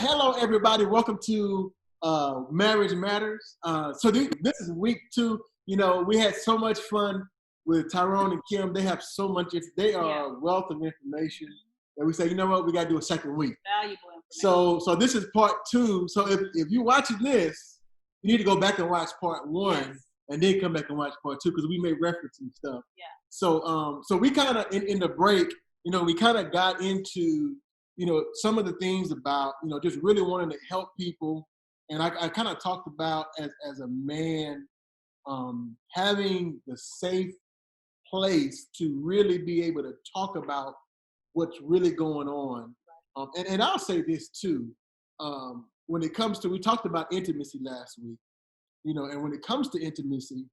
Hello, everybody. Welcome to Marriage Matters. This is week 2. You know, we had so much fun with Tyrone and Kim. They have so much. They are a wealth of information. And we say, you know what, we got to do a second week. Valuable information. So this is part 2. So if you're watching this, you need to go back and watch part 1 and then come back and watch part 2 because we made reference and stuff. Yeah. So we kind of, in the break, you know, we kind of got into, you know, some of the things about, you know, just really wanting to help people. And I kind of talked about as a man, having the safe place to really be able to talk about what's really going on. And I'll say this too, when it comes to, we talked about intimacy last week, you know, and when it comes to intimacy,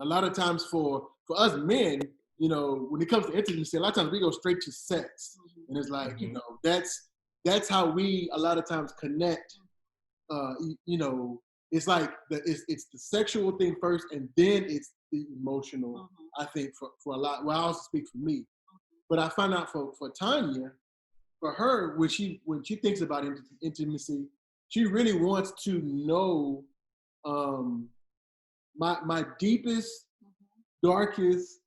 a lot of times for us men, you know, when it comes to intimacy, a lot of times we go straight to sex. And it's like, you know, that's how we a lot of times connect. You know, it's like it's the sexual thing first, and then it's the emotional. I think for a lot. Well, I also speak for me, but I found out for Tanya, for her, when she thinks about intimacy, she really wants to know my deepest, darkest.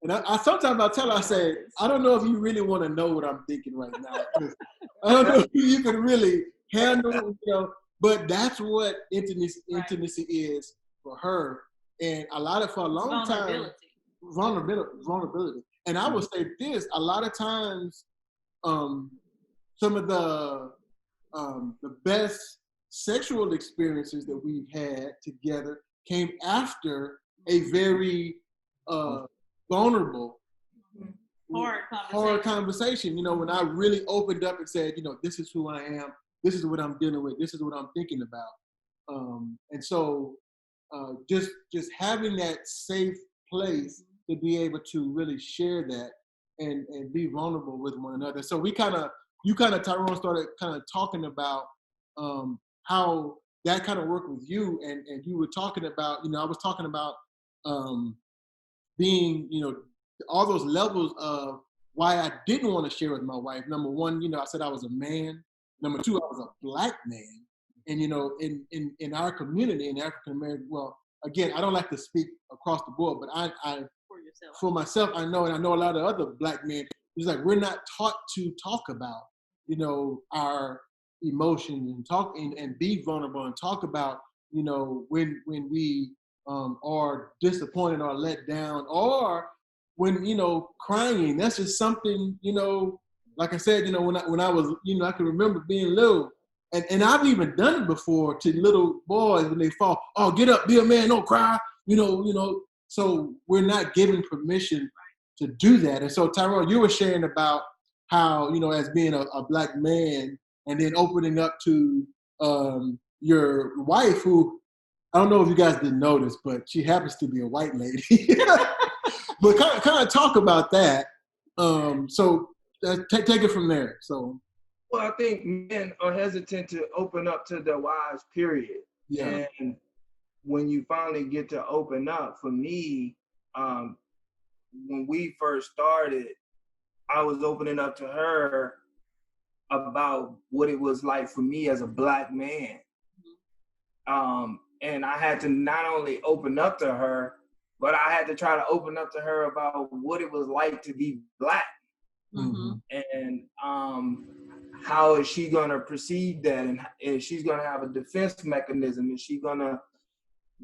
And I sometimes I'll tell her, I say, I don't know if you really want to know what I'm thinking right now. I don't know if you can really handle it, you know, but that's what intimacy is for her. And for a long time, vulnerability. And I will say this, a lot of times, some of the best sexual experiences that we've had together came after a very vulnerable, hard conversation. You know, when I really opened up and said, you know, this is who I am, this is what I'm dealing with, this is what I'm thinking about. And so just having that safe place to be able to really share that and be vulnerable with one another. So you kind of, Tyrone, started kind of talking about how that kind of worked with you, and you were talking about, you know, I was talking about being, you know, all those levels of why I didn't want to share with my wife. Number one, you know, I said I was a man. Number two, I was a Black man. And, you know, in our community, in African American, well, again, I don't like to speak across the board, but I for myself, I know, and I know a lot of other Black men, it's like we're not taught to talk about, you know, our emotions and talk and be vulnerable and talk about, you know, when we are disappointed or let down, or when, you know, crying. That's just something, you know, like I said, you know, when I was, you know, I can remember being little, and I've even done it before to little boys when they fall. Oh, get up, be a man, don't cry, you know. So we're not given permission to do that. And so, Tyrone, you were sharing about how, you know, as being a Black man, and then opening up to your wife, who, I don't know if you guys didn't notice, but she happens to be a white lady. But kind of talk about that. So take it from there. So. Well, I think men are hesitant to open up to their wives, period. Yeah. And when you finally get to open up, for me, when we first started, I was opening up to her about what it was like for me as a Black man. And I had to not only open up to her, but I had to try to open up to her about what it was like to be Black. And how is she gonna perceive that, and is she's gonna have a defense mechanism? Is she gonna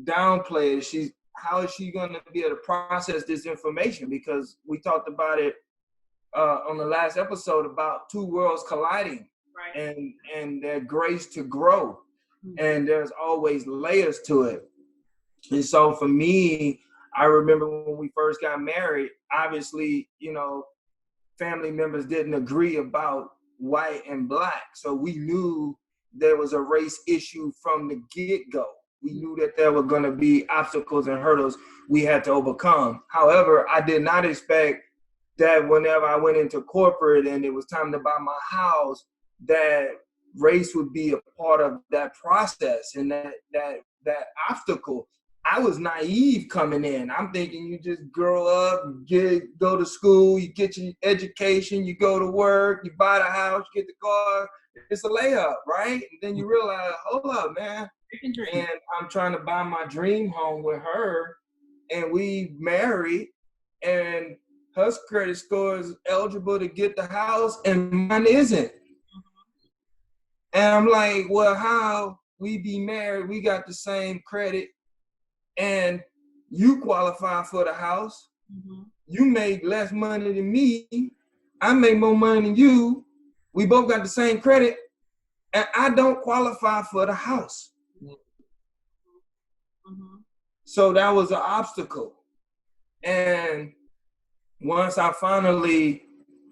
downplay it? How is she gonna be able to process this information? Because we talked about it on the last episode about two worlds colliding, right? And their grace to grow, and there's always layers to it. And so for me, I remember when we first got married, obviously, you know, family members didn't agree about white and Black. So we knew there was a race issue from the get-go. We knew that there were going to be obstacles and hurdles we had to overcome. However, I did not expect that whenever I went into corporate and it was time to buy my house, that race would be a part of that process and that obstacle. I was naive coming in. I'm thinking you just grow up, go to school, you get your education, you go to work, you buy the house, you get the car. It's a layup, right? And then you realize, hold up, man. And I'm trying to buy my dream home with her, and we married, and her credit score is eligible to get the house, and mine isn't. And I'm like, well, how we be married? We got the same credit, and you qualify for the house. You make less money than me. I make more money than you. We both got the same credit, and I don't qualify for the house. So that was an obstacle. And once I finally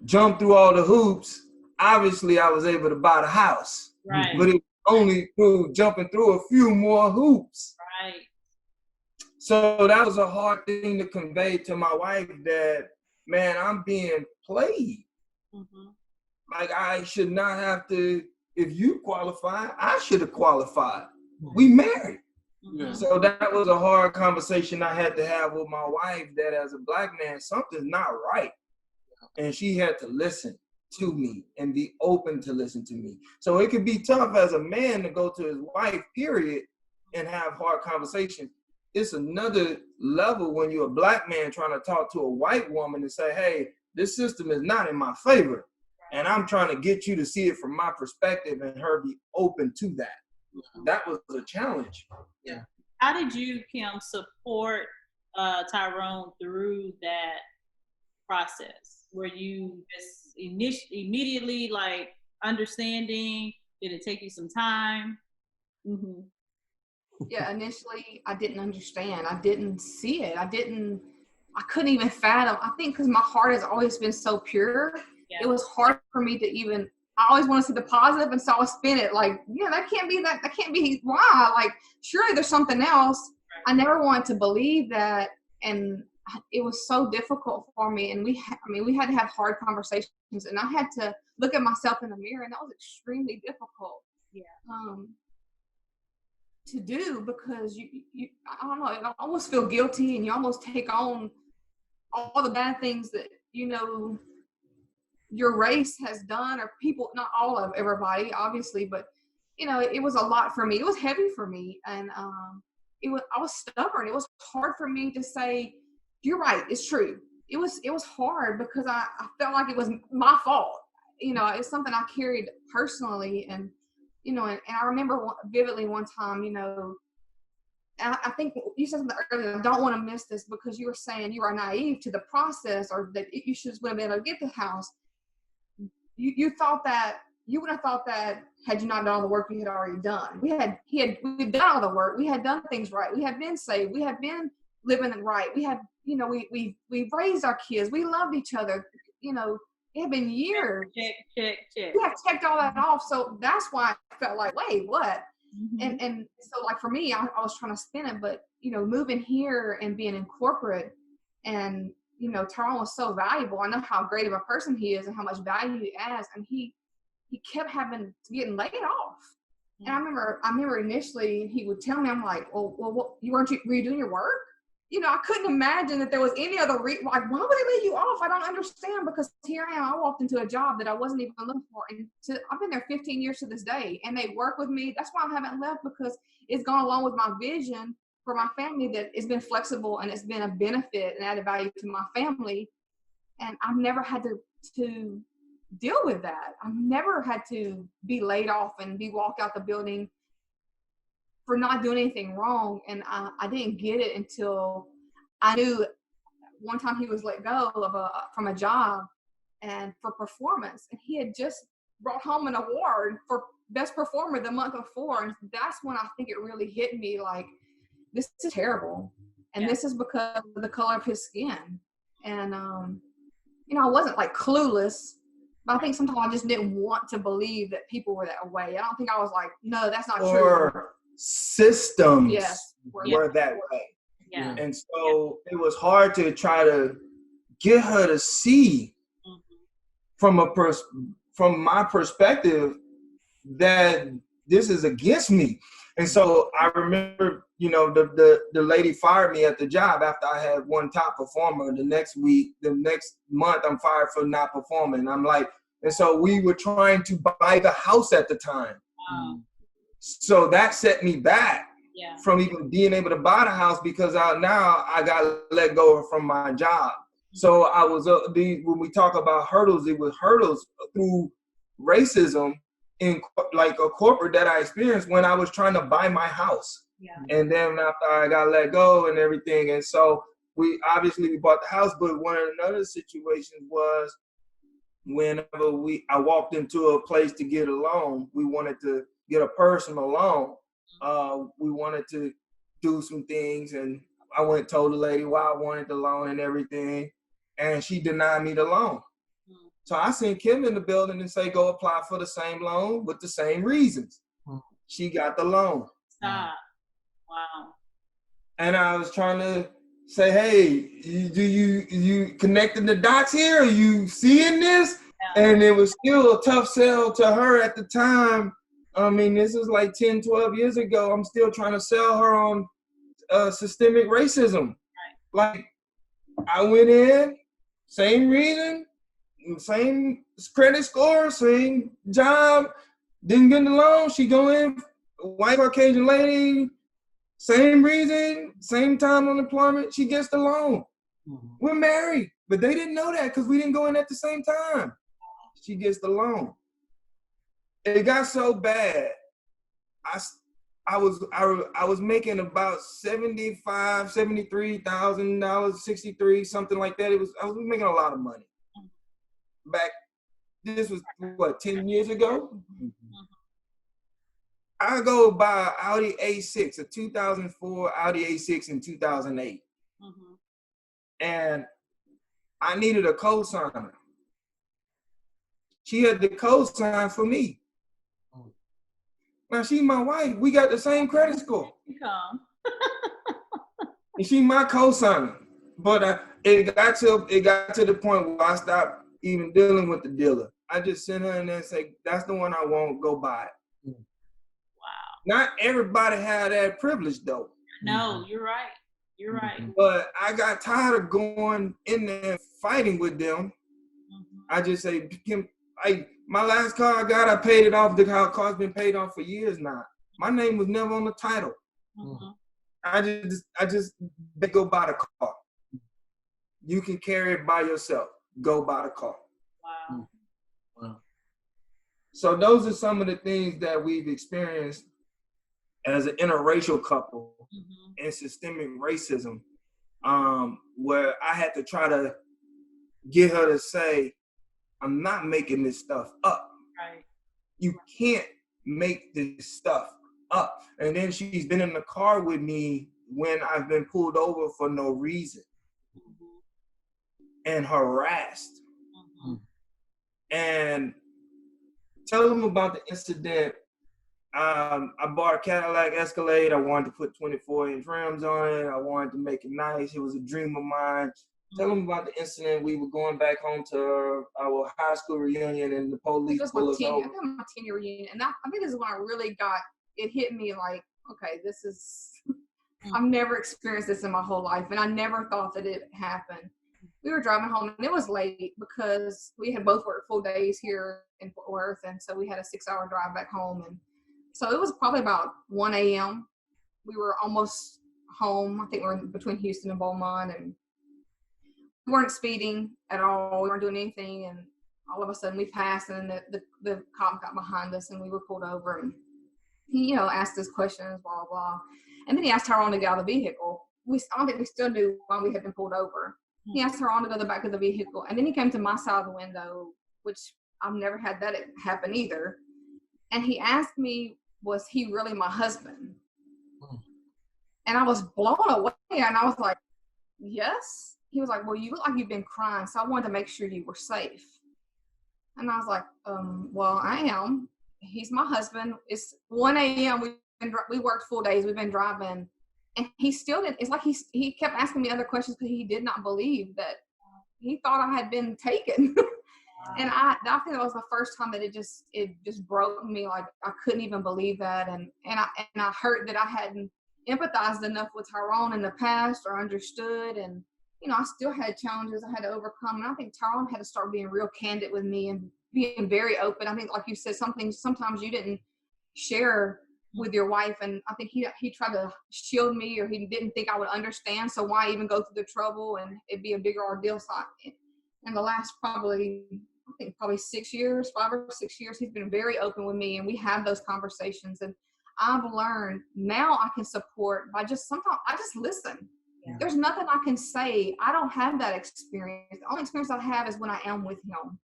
jumped through all the hoops, obviously I was able to buy the house. Right. But it was only through jumping through a few more hoops. Right. So that was a hard thing to convey to my wife, that, man, I'm being played. Like, I should not have to, if you qualify, I should have qualified. We married. So that was a hard conversation I had to have with my wife, that as a Black man, something's not right. And she had to listen to me and be open to listen to me. So it could be tough as a man to go to his wife, period, and have hard conversations. It's another level when you're a Black man trying to talk to a white woman and say, hey, this system is not in my favor. And I'm trying to get you to see it from my perspective, and her be open to that. That was a challenge. Yeah. How did you, Kim, support Tyrone through that process? Were you just immediately like understanding? Did it take you some time? Yeah, initially I didn't understand. I didn't see it. I couldn't even fathom. I think because my heart has always been so pure, it was hard for me to even, I always want to see the positive, and so I would spin it like, yeah, that can't be why. Like, surely there's something else. I never wanted to believe that, and it was so difficult for me. And we had to have hard conversations, and I had to look at myself in the mirror, and that was extremely difficult. To do, because you I don't know, I almost feel guilty, and you almost take on all the bad things that, you know, your race has done, or people, not all of everybody, obviously, but, you know, it was a lot for me. It was heavy for me. And I was stubborn. It was hard for me to say, you're right, it's true. It was hard because I felt like it was my fault. You know, it's something I carried personally. And, you know, and I remember vividly one time, you know, I think you said something earlier, I don't want to miss this, because you were saying you were naive to the process, or that you should have been able to get the house. You thought that, you would have thought that had you not done all the work we had already done. We'd done all the work. We had done things right. We had been saved. We had been living right. We had, you know, we raised our kids. We loved each other. You know, it had been years. Check. We have checked all that off. So that's why I felt like, wait, what? And so, like, for me, I was trying to spin it, but, you know, moving here and being in corporate, and, you know, Tyrone was so valuable. I know how great of a person he is and how much value he adds, and he kept getting laid off. And I remember initially he would tell me, I'm like, well, were you doing your work? You know, I couldn't imagine that there was any other like, why would they lay you off? I don't understand, because here I am. I walked into a job that I wasn't even looking for, and I've been there 15 years to this day, and they work with me. That's why I haven't left, because it's gone along with my vision for my family, that it's been flexible and it's been a benefit and added value to my family. And I've never had to deal with that. I've never had to be laid off and be walked out the building for not doing anything wrong. And I didn't get it until I knew one time he was let go from a job, and for performance. And he had just brought home an award for best performer the month before. And that's when I think it really hit me, like, this is terrible. And this is because of the color of his skin. And, you know, I wasn't like clueless, but I think sometimes I just didn't want to believe that people were that way. I don't think I was like, no, that's not true. Systems were that way. Yeah. And so it was hard to try to get her to see from my perspective that this is against me. And so I remember, you know, the lady fired me at the job after I had one top performer. The next month, I'm fired for not performing. I'm like, and so we were trying to buy the house at the time. Wow. So that set me back from even being able to buy the house, because now I got let go from my job. So I was, when we talk about hurdles, it was hurdles through racism in like a corporate that I experienced when I was trying to buy my house. And then after I got let go and everything. And so we bought the house, but one of the other situations was whenever I walked into a place to get a loan, we wanted to get a personal loan. We wanted to do some things, and I went and told the lady why I wanted the loan and everything, and she denied me the loan. So I sent Kim in the building and say, go apply for the same loan with the same reasons. She got the loan. Stop. Wow. And I was trying to say, hey, you connecting the dots here? Are you seeing this? And it was still a tough sell to her at the time. I mean, this is like 10, 12 years ago. I'm still trying to sell her on systemic racism. Like, I went in, same reason, same credit score, same job, didn't get the loan. She go in, white Caucasian lady, same reason, same time on employment, she gets the loan. We're married, but they didn't know that because we didn't go in at the same time. She gets the loan. It got so bad. I was making about $73,000, 63, something like that. I was making a lot of money. Back, this was what, 10 years ago? I go buy Audi A6, a 2004 Audi A6 in 2008. And I needed a co-signer. She had the co-sign for me. Now she's my wife. We got the same credit score. And she my co-signer. But it got to the point where I stopped even dealing with the dealer. I just sent her in there and say, that's the one I want, go buy it. Wow. Not everybody had that privilege though. No, you're right. You're right. But I got tired of going in there fighting with them. I just say, my last car I got, I paid it off. The car's been paid off for years now. My name was never on the title. I just go buy the car. You can carry it by yourself. Go buy the car. Wow. So those are some of the things that we've experienced as an interracial couple in systemic racism, where I had to try to get her to say, I'm not making this stuff up. Right. You can't make this stuff up. And then she's been in the car with me when I've been pulled over for no reason and harassed. And tell them about the incident. I bought a Cadillac Escalade. I wanted to put 24-inch rims on it. I wanted to make it nice. It was a dream of mine. Tell them about the incident. We were going back home to our high school reunion, and the police pulled us over. I got my 10-year reunion, and I think this is when I really it hit me like, okay, this is, I've never experienced this in my whole life, and I never thought that it happened. We were driving home, and it was late because we had both worked full days here in Fort Worth, and so we had a 6-hour drive back home, and so it was probably about 1 a.m. We were almost home. I think we were between Houston and Beaumont, and we weren't speeding at all. We weren't doing anything, and all of a sudden we passed, and the cop got behind us, and we were pulled over, and he, asked us questions, blah, blah. And then he asked Tyrone to get out of the vehicle. I don't think we still knew why we had been pulled over. He asked Tyrone to go to the back of the vehicle, and then he came to my side of the window, which I've never had that happen either. And he asked me, was he really my husband? And I was blown away, and I was like, yes. He was like, well, you look like you've been crying, so I wanted to make sure you were safe. And I was like, well, I am. He's my husband. It's 1 a.m. We worked full days. We've been driving. And he still didn't. It's like he kept asking me other questions because he did not believe that. He thought I had been taken. And I think that was the first time that it just broke me. Like I couldn't even believe that, and I hurt that I hadn't empathized enough with Tyrone in the past or understood. And I still had challenges I had to overcome. And I think Tyrone had to start being real candid with me and being very open. I think, like you said, sometimes you didn't share with your wife, and I think he tried to shield me, or he didn't think I would understand. So why even go through the trouble and it'd be a bigger ordeal? So in the last probably 6 years, 5 or 6 years, he's been very open with me, and we have those conversations. And I've learned now I can support by sometimes I just listen. Yeah. There's nothing I can say. I don't have that experience. The only experience I have is when I am with him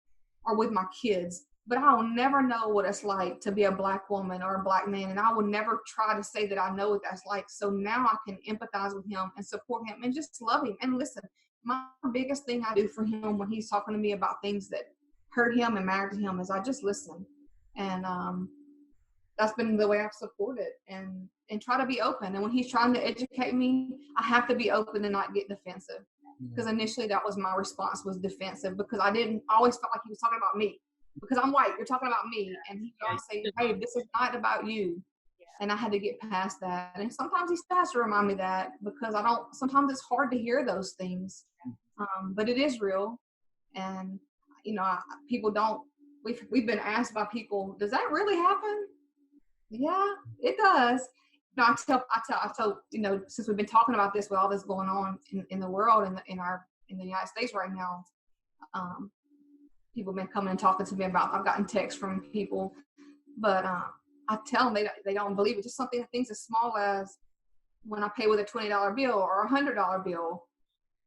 or with my kids. But I will never know what it's like to be a Black woman or a Black man. And I will never try to say that I know what that's like. So now I can empathize with him and support him and just love him and listen. My biggest thing I do for him when he's talking to me about things that hurt him and matter to him is I just listen. And that's been the way I've supported and try to be open. And when he's trying to educate me, I have to be open and not get defensive. Because initially that was my response, was defensive, because I always felt like he was talking about me. Because I'm white, you're talking about me. And he would always say, hey, this is not about you. And I had to get past that. And sometimes he still has to remind me that, because sometimes it's hard to hear those things. But it is real. And, people don't, we've been asked by people, does that really happen? Yeah, it does. I tell, since we've been talking about this with all this going on in the world, in the United States right now, people have been coming and talking to me about, I've gotten texts from people, but I tell them they don't believe it. Just things as small as when I pay with a $20 bill or a $100 bill.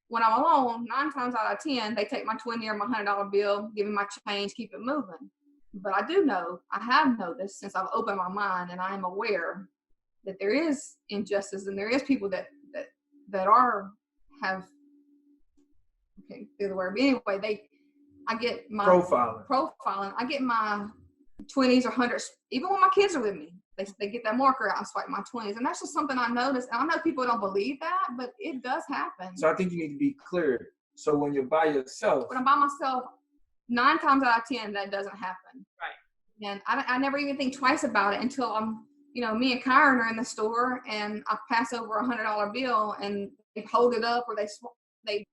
When I'm alone, 9 times out of 10, they take my $20 or my $100 bill, give me my change, keep it moving. But I have noticed since I've opened my mind, and I am aware that there is injustice and there is people that through the word. But anyway, I get my profiling. I get my 20s or 100s, even when my kids are with me. They get that marker out and swipe my 20s. And that's just something I noticed. And I know people don't believe that, but it does happen. So I think you need to be clear. So when you're by yourself. When I'm by myself, 9 times out of 10, that doesn't happen. Right. And I never even think twice about it until me and Kyron are in the store and I pass over a $100 bill and they hold it up or they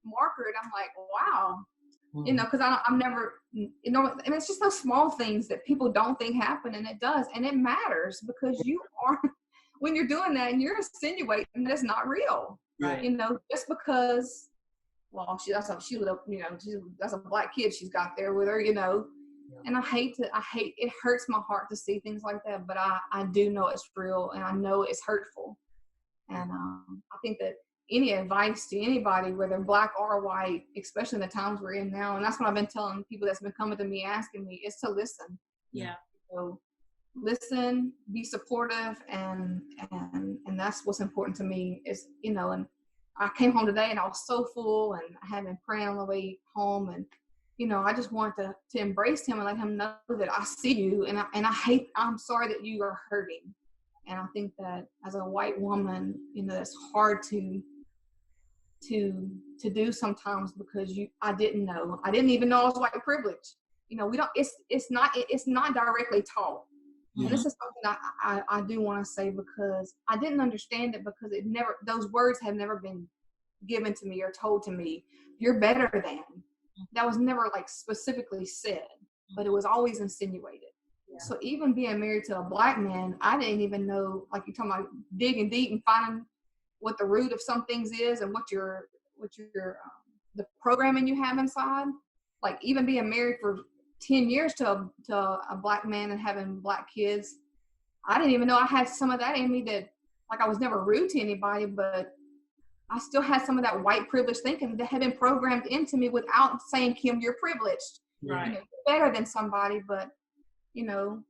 marker it. I'm like, wow. Because I'm never, it's just those small things that people don't think happen, and it does, and it matters, because you are, when you're doing that and you're insinuating that it's not real, right? Just because, well, that's a Black kid she's got there with her, and I hate, it hurts my heart to see things like that, but I do know it's real, and I know it's hurtful, and I think that any advice to anybody, whether Black or white, especially in the times we're in now. And that's what I've been telling people that's been coming to me, asking me, is to listen. Yeah. So listen, be supportive. And that's what's important to me is, and I came home today and I was so full, and I had been praying on the way home. And, I just wanted to embrace him and let him know that I see you. And I'm sorry that you are hurting. And I think that as a white woman, it's hard to do sometimes, because I didn't know. I didn't even know I was white privilege. It's not directly taught. Mm-hmm. And this is something I do want to say, because I didn't understand it, because those words have never been given to me or told to me. You're better than. That was never specifically said, but it was always insinuated. Yeah. So even being married to a Black man, I didn't even know, like you're talking about digging deep and finding what the root of some things is and what your the programming you have inside. Like even being married for 10 years to a Black man and having Black kids, I didn't even know I had some of that in me, that I was never rude to anybody, but I still had some of that white privilege thinking that had been programmed into me without saying, Kim, you're privileged. Right. You're better than somebody, but I knew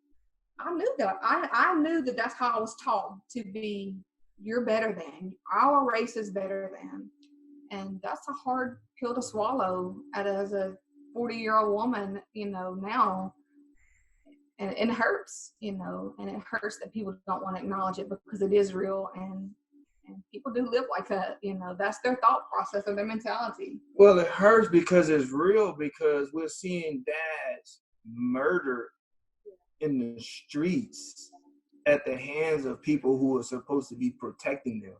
that. I knew that that's how I was taught to be. You're better than. Our race is better than. And that's a hard pill to swallow as a 40-year-old woman, now. And it hurts, and it hurts that people don't want to acknowledge it, because it is real. And And people do live like that, that's their thought process or their mentality. Well, it hurts because it's real, because we're seeing dads murdered in the streets at the hands of people who are supposed to be protecting them.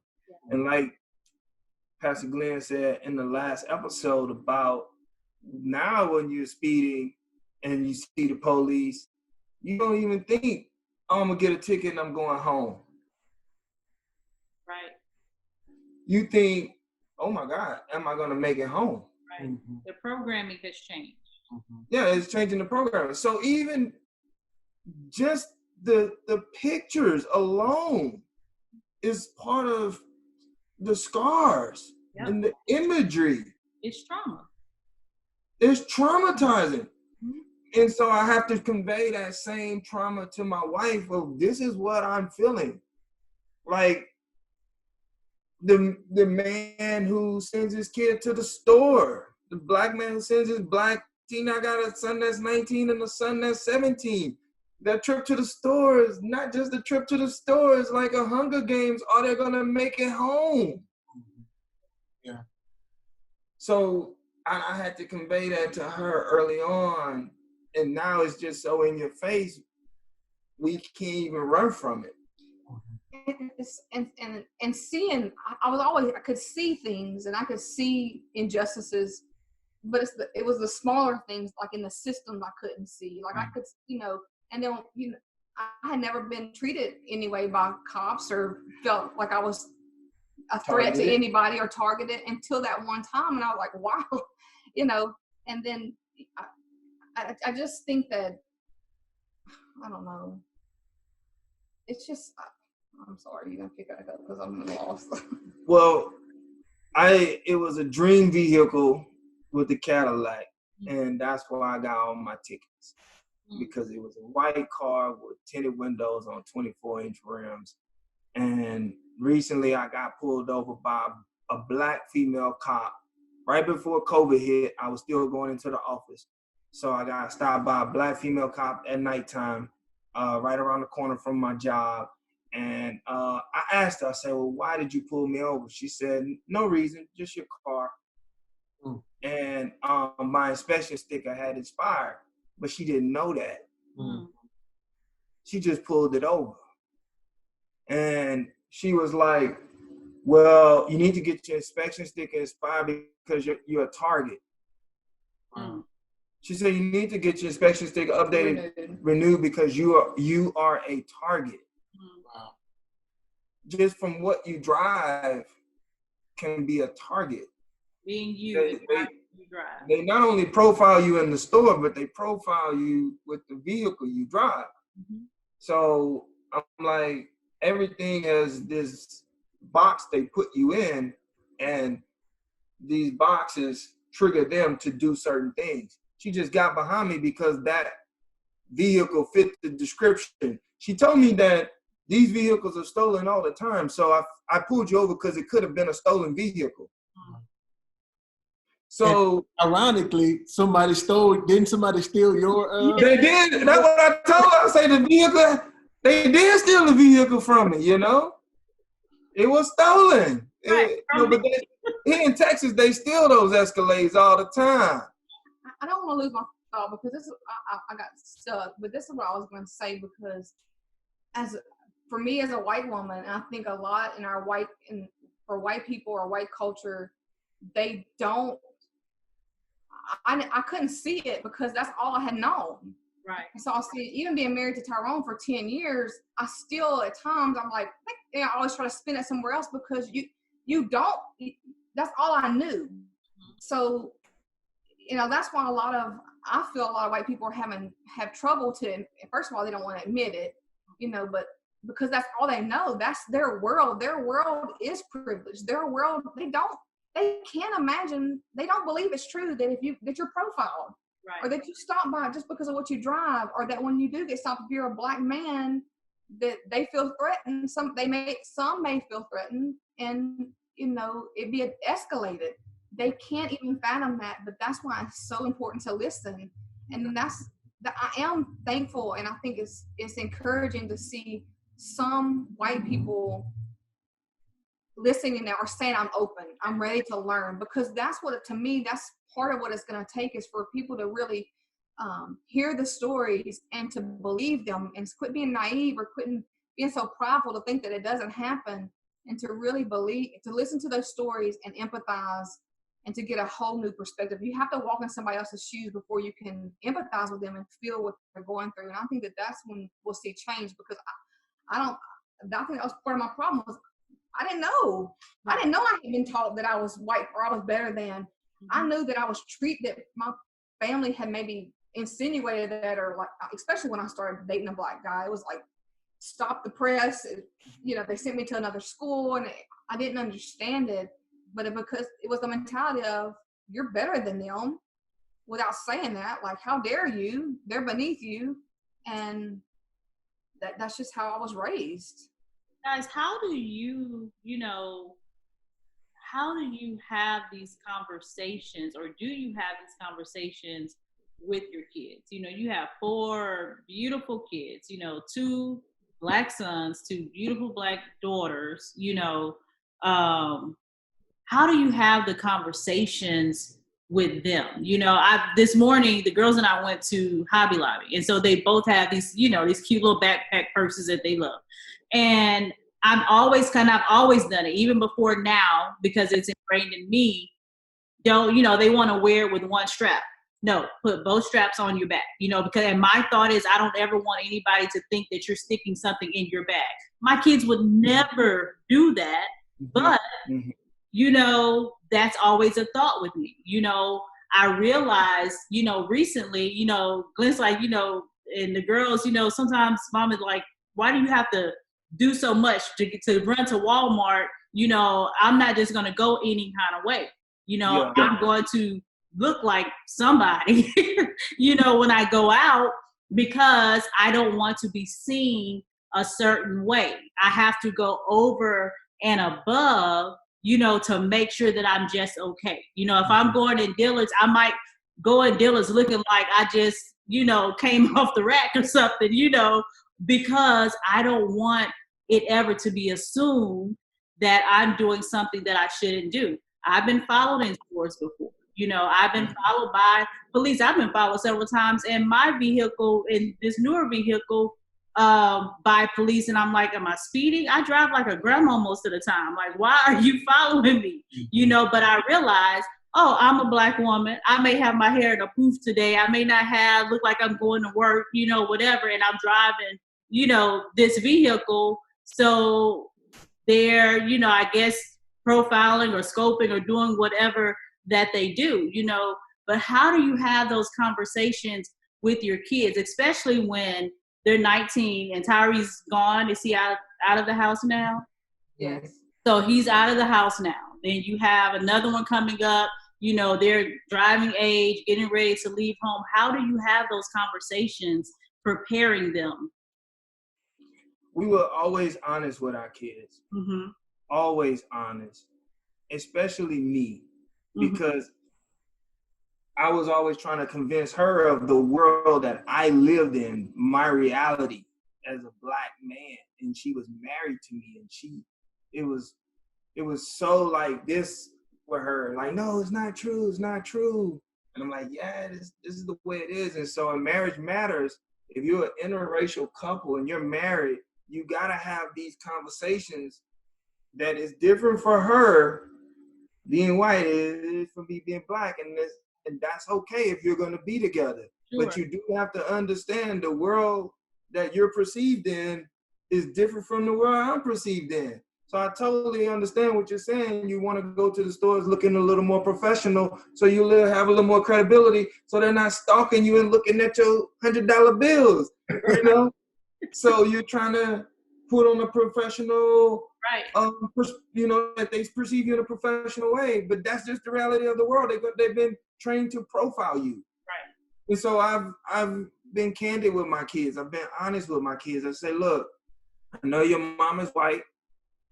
And like Pastor Glenn said in the last episode about now when you're speeding and you see the police, you don't even think, oh, I'm gonna get a ticket and I'm going home. Right. You think, oh my God, am I gonna make it home? Right. Mm-hmm. The programming has changed. Mm-hmm. Yeah, it's changing the programming. So even just the pictures alone is part of the scars and the imagery. It's trauma. It's traumatizing. Mm-hmm. And so I have to convey that same trauma to my wife of this is what I'm feeling. Like the man who sends his kid to the store, the black man who sends his black teen, I got a son that's 19 and a son that's 17. That trip to the store is not just the trip to the store, it's like a Hunger Games. Are they gonna make it home? Yeah. So I had to convey that to her early on, and now it's just so in your face, we can't even run from it. And seeing, I could see things and I could see injustices, but it was the smaller things, like in the system I couldn't see. Like I could, and then, I had never been treated anyway by cops or felt like I was a threat to anybody or targeted until that one time. And I was like, wow, and then I just think that, I don't know. It's just, I'm sorry, you're gonna pick that up because I'm lost. Well, it was a dream vehicle with the Cadillac, and that's why I got all my tickets, because it was a white car with tinted windows on 24-inch rims. And recently I got pulled over by a black female cop. Right before COVID hit, I was still going into the office. So I got stopped by a black female cop at nighttime, right around the corner from my job. And I asked her, I said, well, why did you pull me over? She said, no reason, just your car. And my inspection sticker had expired, but she didn't know that. She just pulled it over. And she was like, well, you need to get your inspection sticker expired because you're a target. She said, you need to get your inspection sticker updated, renewed because you are a target. Wow. Just from what you drive can be a target. Being you, you drive. They not only profile you in the store, but they profile you with the vehicle you drive. So I'm like, everything has this box they put you in, and these boxes trigger them to do certain things. She just got behind me because that vehicle fit the description. She told me that these vehicles are stolen all the time, so I pulled you over because it could have been a stolen vehicle. So and ironically, didn't somebody steal your They did. That's what I told her. I say the vehicle, they did steal the vehicle from me, It was stolen. Right. But here in Texas, they steal those Escalades all the time. I don't want to lose my thought because this is, I got stuck, but this is what I was going to say, because for me as a white woman, I think a lot for white people or white culture, they don't, I couldn't see it because that's all I had known. Right. So I'll see, even being married to Tyrone for 10 years, I still at times I'm like, I always try to spin it somewhere else because you don't, that's all I knew. So, that's why I feel a lot of white people have trouble first of all, they don't want to admit it, but because that's all they know, that's their world. Their world is privileged. Their world, they can't imagine, they don't believe it's true that that you're profiled. Right. Or that you stop by just because of what you drive, or that when you do get stopped, if you're a black man, that they feel threatened. Some may feel threatened, and it be escalated. They can't even fathom that, but that's why it's so important to listen. And I am thankful, and I think it's encouraging to see some white people listening or saying I'm open, I'm ready to learn, because that's what, to me, that's part of what it's going to take, is for people to really hear the stories and to believe them, and quit being naive or quit being so prideful to think that it doesn't happen, and to really believe, to listen to those stories and empathize, and to get a whole new perspective. You have to walk in somebody else's shoes before you can empathize with them and feel what they're going through. And I think that that's when we'll see change, because I think that was part of my problem. Was I didn't know. I didn't know I had been taught that I was white or I was better than. I knew that I was treated, that my family had maybe insinuated that, or like, especially when I started dating a black guy, it was like, stop the press. You know, they sent me to another school, and I didn't understand it. But because it was the mentality of, you're better than them, without saying that, like, how dare you? They're beneath you. And that's just how I was raised. Guys, how do you have these conversations, or do you have these conversations with your kids? You know, you have 4 beautiful kids, 2 black sons, 2 beautiful black daughters, how do you have the conversations with them? This morning, the girls and I went to Hobby Lobby, and so they both have these, these cute little backpack purses that they love. And I've always done it, even before now, because it's ingrained in me. They want to wear it with one strap. No, put both straps on your back, because, and my thought is, I don't ever want anybody to think that you're sticking something in your bag. My kids would never do that, but that's always a thought with me. I realized, recently, Glenn's like, and the girls, sometimes mom is like, why do you have to do so much to run to Walmart? I'm not just going to go any kind of way. I'm going to look like somebody, when I go out, because I don't want to be seen a certain way. I have to go over and above, to make sure that I'm just okay. If I'm going in Dillard's, I might go in Dillard's looking like I just, came off the rack or something, because I don't want it ever to be assumed that I'm doing something that I shouldn't do. I've been followed in stores before. I've been followed by police. I've been followed several times in my vehicle, in this newer vehicle, by police. And I'm like, am I speeding? I drive like a grandma most of the time. Like, why are you following me? But I realize, oh, I'm a black woman. I may have my hair in a poof today. I may not look like I'm going to work, whatever. And I'm driving, this vehicle. So they're, I guess, profiling or scoping or doing whatever that they do, but how do you have those conversations with your kids, especially when they're 19 and Tyree's gone? Is he out of the house now? Yes. So he's out of the house now. Then you have another one coming up, they're driving age, getting ready to leave home. How do you have those conversations, preparing them? We were always honest with our kids. Always honest, especially me. Because I was always trying to convince her of the world that I lived in, my reality as a black man. And she was married to me, and it was so like this with her, like, no, it's not true. And I'm like, yeah, this is the way it is. And so in Marriage Matters, if you're an interracial couple and you're married, you gotta have these conversations that is different for her being white is for me being black, and that's okay if you're going to be together. Sure. But you do have to understand the world that you're perceived in is different from the world I'm perceived in. So I totally understand what you're saying. You want to go to the stores looking a little more professional, so you have a little more credibility, so they're not stalking you and looking at your $100 bills, So you're trying to put on a professional, right? That they perceive you in a professional way, but that's just the reality of the world. They've been trained to profile you, right? And so I've been candid with my kids. I've been honest with my kids. I say, look, I know your mom is white.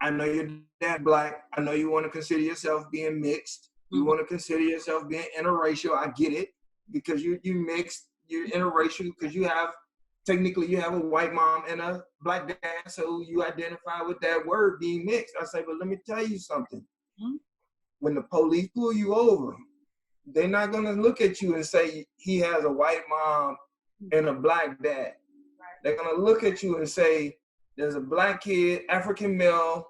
I know your dad black. I know you want to consider yourself being mixed. You want to consider yourself being interracial. I get it, because you mixed, you're interracial because you have technically you have a white mom and a black dad, so you identify with that word being mixed. I say, but let me tell you something. Mm-hmm. When the police pull you over, they're not gonna look at you and say he has a white mom and a black dad. Right. They're gonna look at you and say there's a black kid, African male,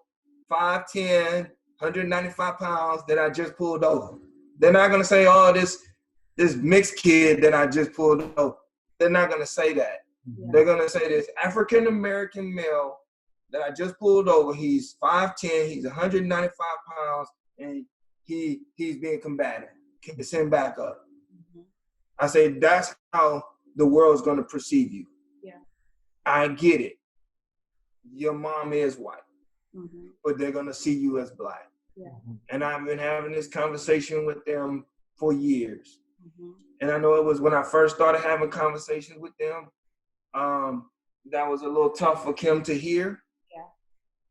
5'10", 195 pounds that I just pulled over. They're not gonna say, oh, this mixed kid that I just pulled over. They're not gonna say that. Yeah. They're gonna say this African American male that I just pulled over. He's 5'10", he's 195 pounds, and he's being combative. Send back up. Mm-hmm. I say that's how the world's gonna perceive you. Yeah, I get it. Your mom is white, mm-hmm. but they're gonna see you as black. Yeah. And I've been having this conversation with them for years. Mm-hmm. And I know it was when I first started having conversations with them, that was a little tough for Kim to hear. Yeah.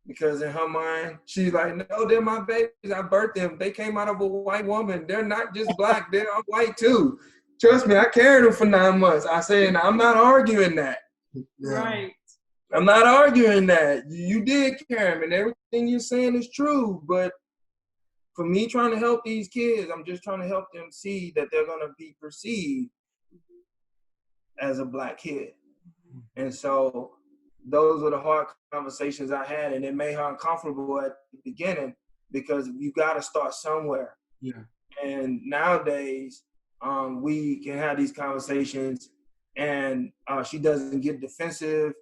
Because in her mind, she's like, no, they're my babies. I birthed them. They came out of a white woman. They're not just black. They're white too. Trust me, I carried them for 9 months. I said, I'm not arguing that. Right. I'm not arguing that. You did carry them, and everything you're saying is true. But for me trying to help these kids, I'm just trying to help them see that they're going to be perceived as a black kid. And so those were the hard conversations I had, and it made her uncomfortable at the beginning because you got to start somewhere. Yeah. And nowadays, we can have these conversations, and she doesn't get defensive.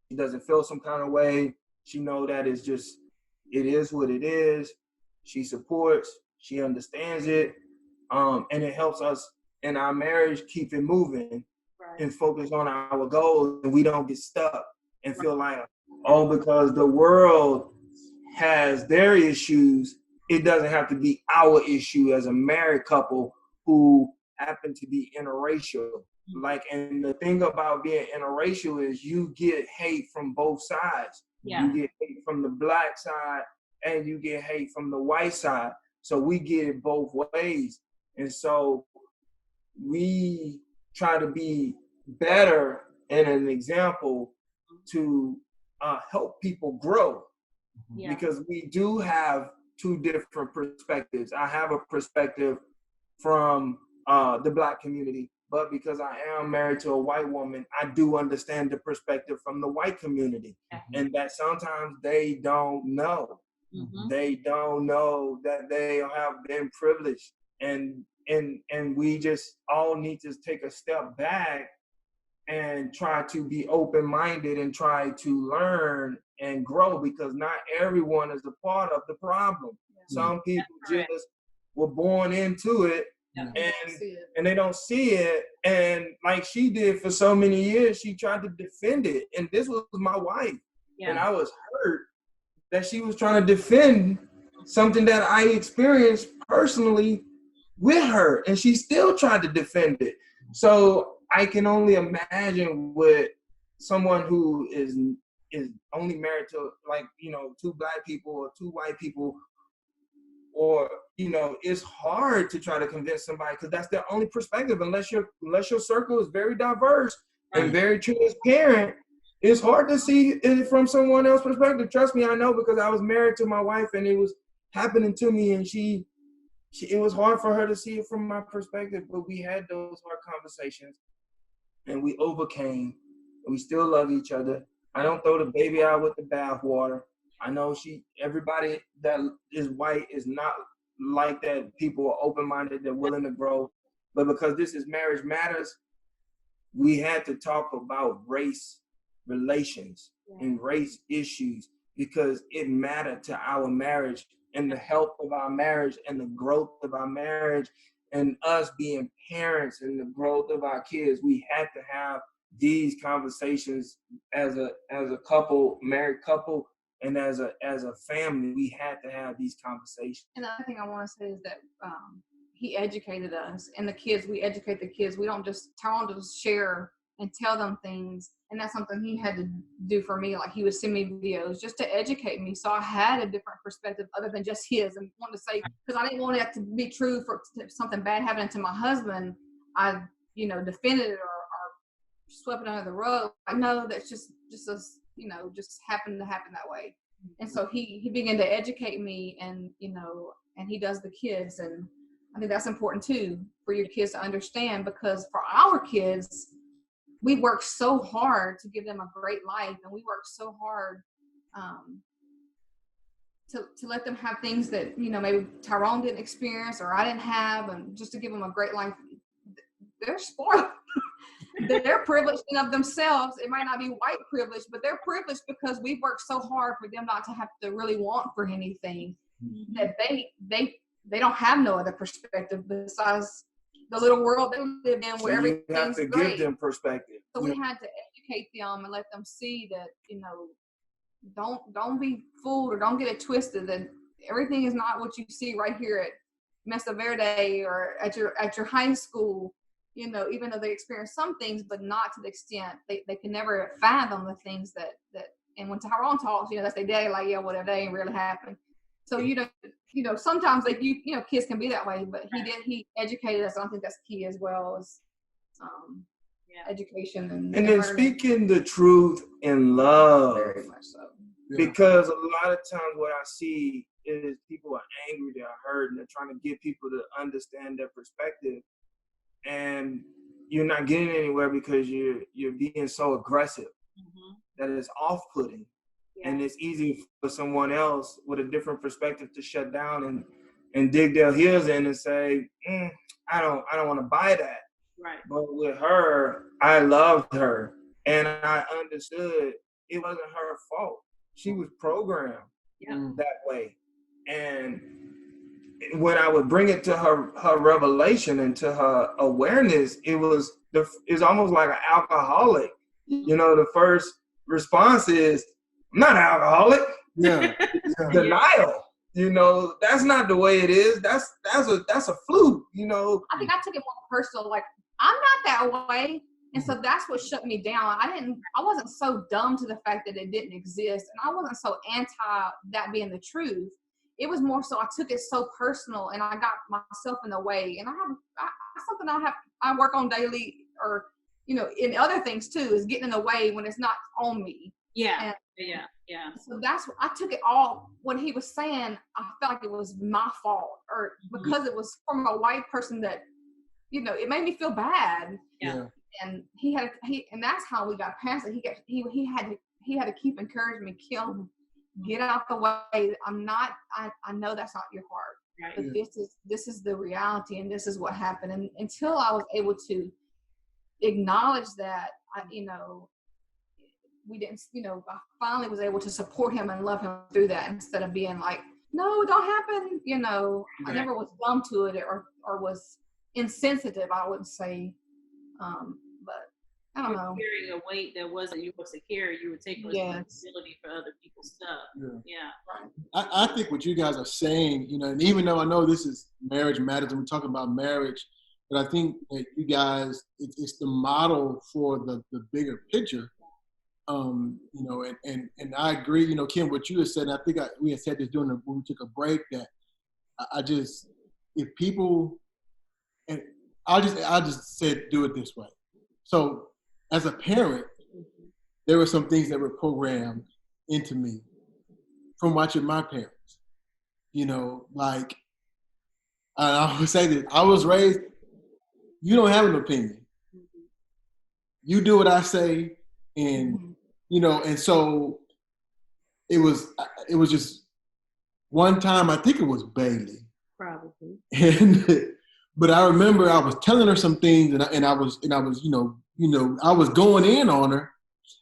She doesn't feel some kind of way. She know that it is what it is. She supports. She understands it, and it helps us in our marriage keep it moving. Right. And focus on our goals, and we don't get stuck and feel like, oh, because the world has their issues, it doesn't have to be our issue as a married couple who happen to be interracial. Like, and the thing about being interracial is you get hate from both sides. Yeah. You get hate from the black side and you get hate from the white side. So we get it both ways. And so we try to be better and an example to help people grow. Yeah. Because we do have two different perspectives. I have a perspective from the black community, but because I am married to a white woman, I do understand the perspective from the white community. Mm-hmm. And that sometimes they don't know. Mm-hmm. They don't know that they have been privileged. And we just all need to take a step back and try to be open-minded and try to learn and grow, because not everyone is a part of the problem. Yeah. Some people just were born into it, and they don't see it. And like she did for so many years, she tried to defend it. And this was my wife. Yeah. And I was hurt that she was trying to defend something that I experienced personally with her, and she still tried to defend it. So I can only imagine what someone who is only married to, like, two black people or two white people, or it's hard to try to convince somebody because that's their only perspective. Unless your circle is very diverse and very transparent, it's hard to see it from someone else's perspective. Trust me, I know, because I was married to my wife and it was happening to me, and it was hard for her to see it from my perspective, but we had those hard conversations and we overcame, and we still love each other. I don't throw the baby out with the bathwater. I know everybody that is white is not like that. People are open-minded, they're willing to grow. But because this is Marriage Matters, we had to talk about race relations and race issues because it mattered to our marriage and the health of our marriage and the growth of our marriage and us being parents and the growth of our kids. We had to have these conversations as a couple, married couple, and as a family. We had to have these conversations. And the other thing I want to say is that he educated us, and the kids, we educate the kids. We don't just share and tell them things. And that's something he had to do for me. Like, he would send me videos just to educate me. So I had a different perspective other than just his. And wanted to say, because I didn't want it to be true for something bad happening to my husband, I, defended it or swept it under the rug. I know that's just just happened to happen that way. And so he began to educate me, and and he does the kids, and I think that's important too for your kids to understand, because for our kids, we work so hard to give them a great life, and we work so hard to let them have things that maybe Tyrone didn't experience or I didn't have, and just to give them a great life. They're spoiled. They're privileged in of themselves. It might not be white privilege, but they're privileged because we've worked so hard for them not to have to really want for anything, that they don't have no other perspective besides the little world they live in, where everything's you have to great. give them perspective. So we had to educate them and let them see that don't be fooled, or don't get it twisted, that everything is not what you see right here at Mesa Verde or at your high school. Even though they experience some things, but not to the extent they can never fathom the things that. And when Tyrone talks, that's their daddy, like, yeah, whatever, that ain't really happened. So sometimes kids can be that way, but he educated us. I think that's key as well as education and then learning. Speaking the truth in love. Very much so. Because a lot of times what I see is people are angry, they're hurt, and they're trying to get people to understand their perspective. And you're not getting anywhere because you're being so aggressive that it's off-putting. And it's easy for someone else with a different perspective to shut down and dig their heels in and say, I don't want to buy that. Right. But with her, I loved her, and I understood it wasn't her fault. She was programmed that way. And when I would bring it to her revelation and to her awareness, it's almost like an alcoholic. The first response is, I'm not an alcoholic. Yeah. Denial. That's not the way it is. That's a fluke. I think I took it more personal. Like, I'm not that way. And so that's what shut me down. I wasn't so dumb to the fact that it didn't exist. And I wasn't so anti that being the truth. It was more so I took it so personal, and I got myself in the way. And something I work on daily, or, in other things too, is getting in the way when it's not on me. Yeah. And yeah. So that's what I took it all. When he was saying, I felt like it was my fault, or because it was from a white person that, it made me feel bad. Yeah. And and that's how we got past it. He had to keep encouraging me, Kim, get out the way. I know that's not your heart. Right. But this is the reality, and this is what happened. And until I was able to acknowledge that, we didn't, I finally was able to support him and love him through that, instead of being like, no, it don't happen. I never was dumb to it or was insensitive, I wouldn't say. But I don't know. Carrying a weight that wasn't yours to carry. You were taking responsibility for other people's stuff. Yeah. Right. I think what you guys are saying, and even though I know this is Marriage Matters and we're talking about marriage, but I think that you guys, it's the model for the bigger picture. And I agree, Kim, what you had said, and I think we had said this when we took a break, that if people, and I just said, do it this way. So as a parent, there were some things that were programmed into me from watching my parents. Like, I would say that I was raised, you don't have an opinion. You do what I say, and and so it was just one time, I think it was Bailey. Probably. But I remember I was telling her some things, and I was I was going in on her,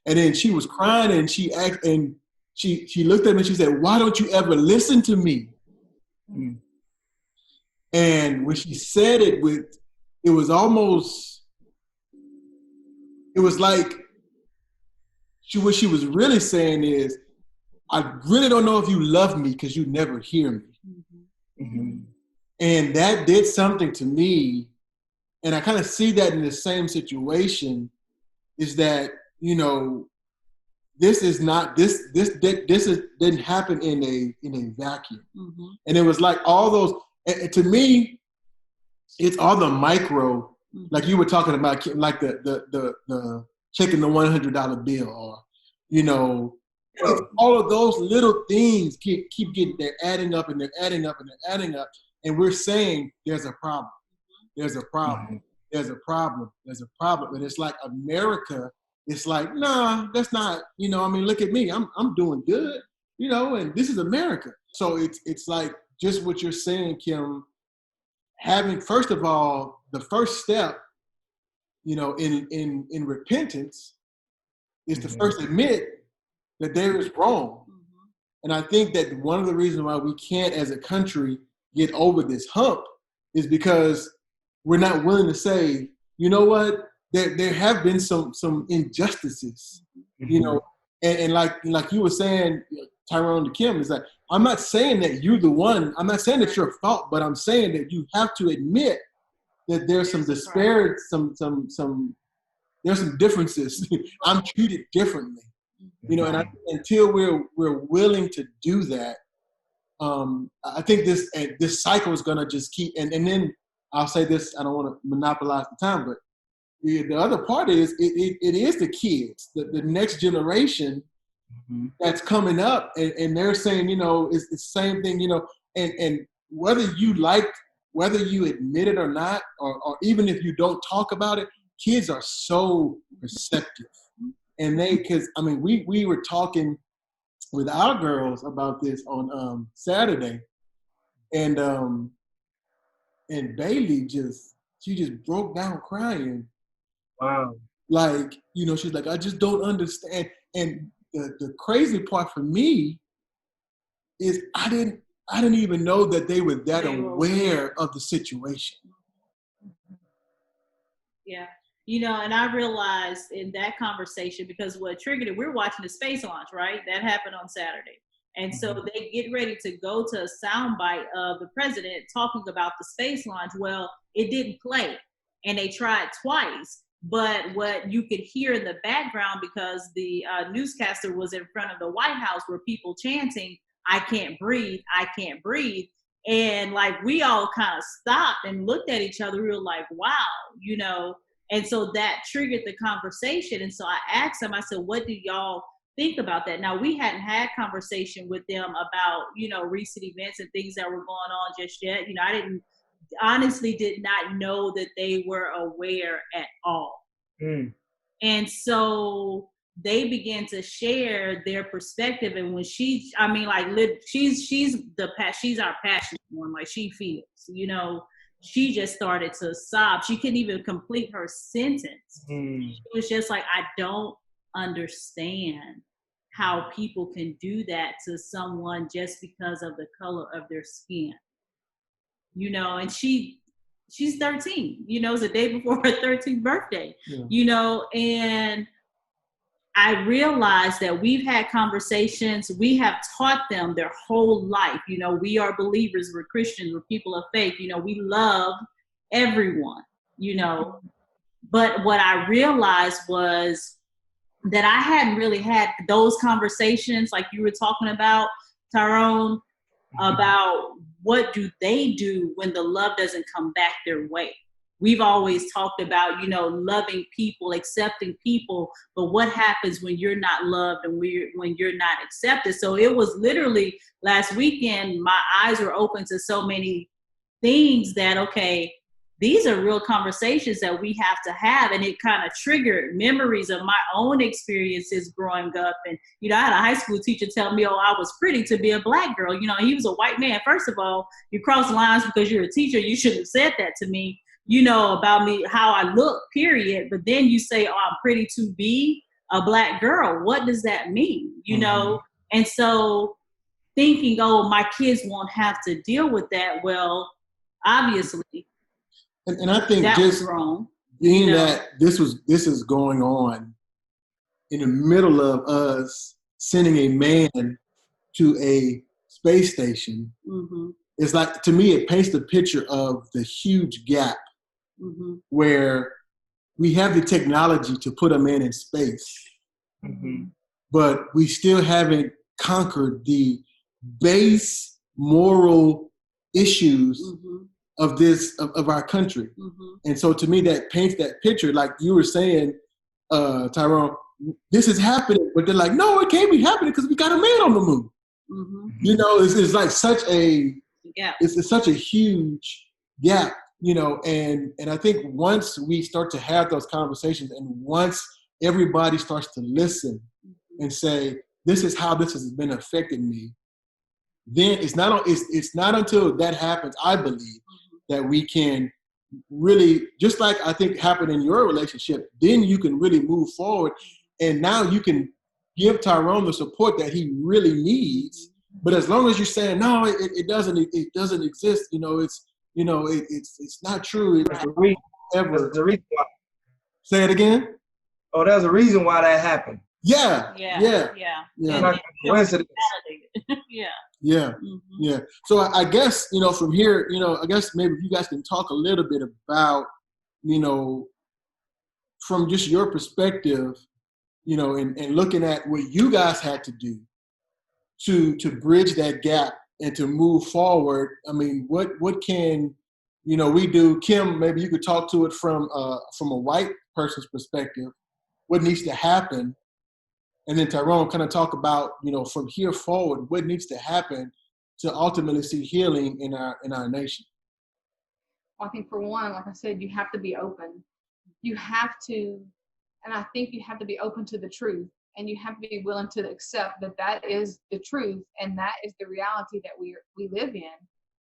and then she was crying, and she looked at me and she said, "Why don't you ever listen to me?" And when she said it, it was like what she was really saying is, I really don't know if you love me because you never hear me. Mm-hmm. And that did something to me. And I kind of see that in the same situation, is that, this is not, this didn't happen in a vacuum. Mm-hmm. And it was like all those, to me, it's all the micro, like you were talking about, like the checking the $100 bill, or, you know, it's all of those little things keep getting, they're adding up and they're adding up and they're adding up. And we're saying there's a problem. There's a problem. There's a problem. There's a problem. And it's like America, it's like, nah, that's not, you know, I mean, look at me. I'm doing good, you know, and this is America. So it's like just what you're saying, Kim, having, first of all, the first step, you know, in repentance is to first admit that there is wrong. And I think that one of the reasons why we can't, as a country, get over this hump is because we're not willing to say, you know what, there have been some injustices, you know, and like you were saying, Tyrone Kim, is that I'm not saying that you're the one, I'm not saying that you're at fault, but I'm saying that you have to admit that there's some disparity, there's some differences. I'm treated differently, you know, and until we're willing to do that, I think this cycle is gonna just keep. And then I'll say this: I don't want to monopolize the time, but the other part is it is the kids, the next generation that's coming up, and they're saying, you know, it's the same thing, you know, and whether you admit it or not, or even if you don't talk about it, kids are so receptive. And because I mean, we were talking with our girls about this on Saturday, and Bailey she just broke down crying. Wow. Like, you know, she's like, I just don't understand. And the crazy part for me is I didn't even know that they were that aware of the situation. Yeah. You know, and I realized in that conversation, because what triggered it, we're watching the space launch, right? That happened on Saturday. And so they get ready to go to a soundbite of the president talking about the space launch. Well, it didn't play, and they tried twice. But what you could hear in the background, because the newscaster was in front of the White House, were people chanting, "I can't breathe, I can't breathe." And like, we all kind of stopped and looked at each other. We were like, wow, you know. And so that triggered the conversation. And so I asked them, I said, what do y'all think about that? Now, we hadn't had conversation with them about, you know, recent events and things that were going on just yet. You know, I honestly did not know that they were aware at all. And so they began to share their perspective. And when she's our passionate one, like she feels, you know, she just started to sob. She couldn't even complete her sentence. She was just like, I don't understand how people can do that to someone just because of the color of their skin. You know, and she's 13, you know, it's the day before her 13th birthday, you know, and I realized that we've had conversations, we have taught them their whole life, you know, we are believers, we're Christians, we're people of faith, you know, we love everyone, you know, but what I realized was that I hadn't really had those conversations like you were talking about, Tyrone, about what do they do when the love doesn't come back their way. We've always talked about, you know, loving people, accepting people, but what happens when you're not loved and when you're not accepted? So it was literally last weekend, my eyes were open to so many things that, okay, these are real conversations that we have to have. And it kind of triggered memories of my own experiences growing up. And, you know, I had a high school teacher tell me, oh, I was pretty to be a black girl. You know, he was a white man. First of all, you cross lines because you're a teacher. You shouldn't have said that to me, you know, about me, how I look, period. But then you say, oh, I'm pretty to be a black girl. What does that mean? You know? And so thinking, oh, my kids won't have to deal with that. Well, obviously, and I think that just was wrong, being you know? that this is going on in the middle of us sending a man to a space station, it's like, to me, it paints the picture of the huge gap where we have the technology to put a man in space, but we still haven't conquered the base moral issues of our country. And so to me, that paints that picture, like you were saying, Tyrone, this is happening, but they're like, no, it can't be happening because we got a man on the move. Mm-hmm. You know, it's like such a gap. It's such a huge gap, you know, and I think once we start to have those conversations, and once everybody starts to listen and say, this is how this has been affecting me, then it's not until that happens, I believe, that we can really, just like I think happened in your relationship, then you can really move forward, and now you can give Tyrone the support that he really needs. But as long as you're saying, no, it doesn't exist, you know, it's not true. That's the reason. Ever. That's the reason why. Say it again. Oh, there's a reason why that happened. Yeah. It's not a coincidence. Yeah. Yeah. So I guess, you know, from here, you know, I guess maybe if you guys can talk a little bit about, you know, from just your perspective, you know, and looking at what you guys had to do to bridge that gap and to move forward. I mean, what can, you know, we do? Kim, maybe you could talk to it from a white person's perspective, what needs to happen. And then Tyrone kind of talk about, you know, from here forward, what needs to happen to ultimately see healing in our nation. I think for one, like I said, you have to be open. You have to, and I think you have to be open to the truth, and you have to be willing to accept that that is the truth, and that is the reality that we live in.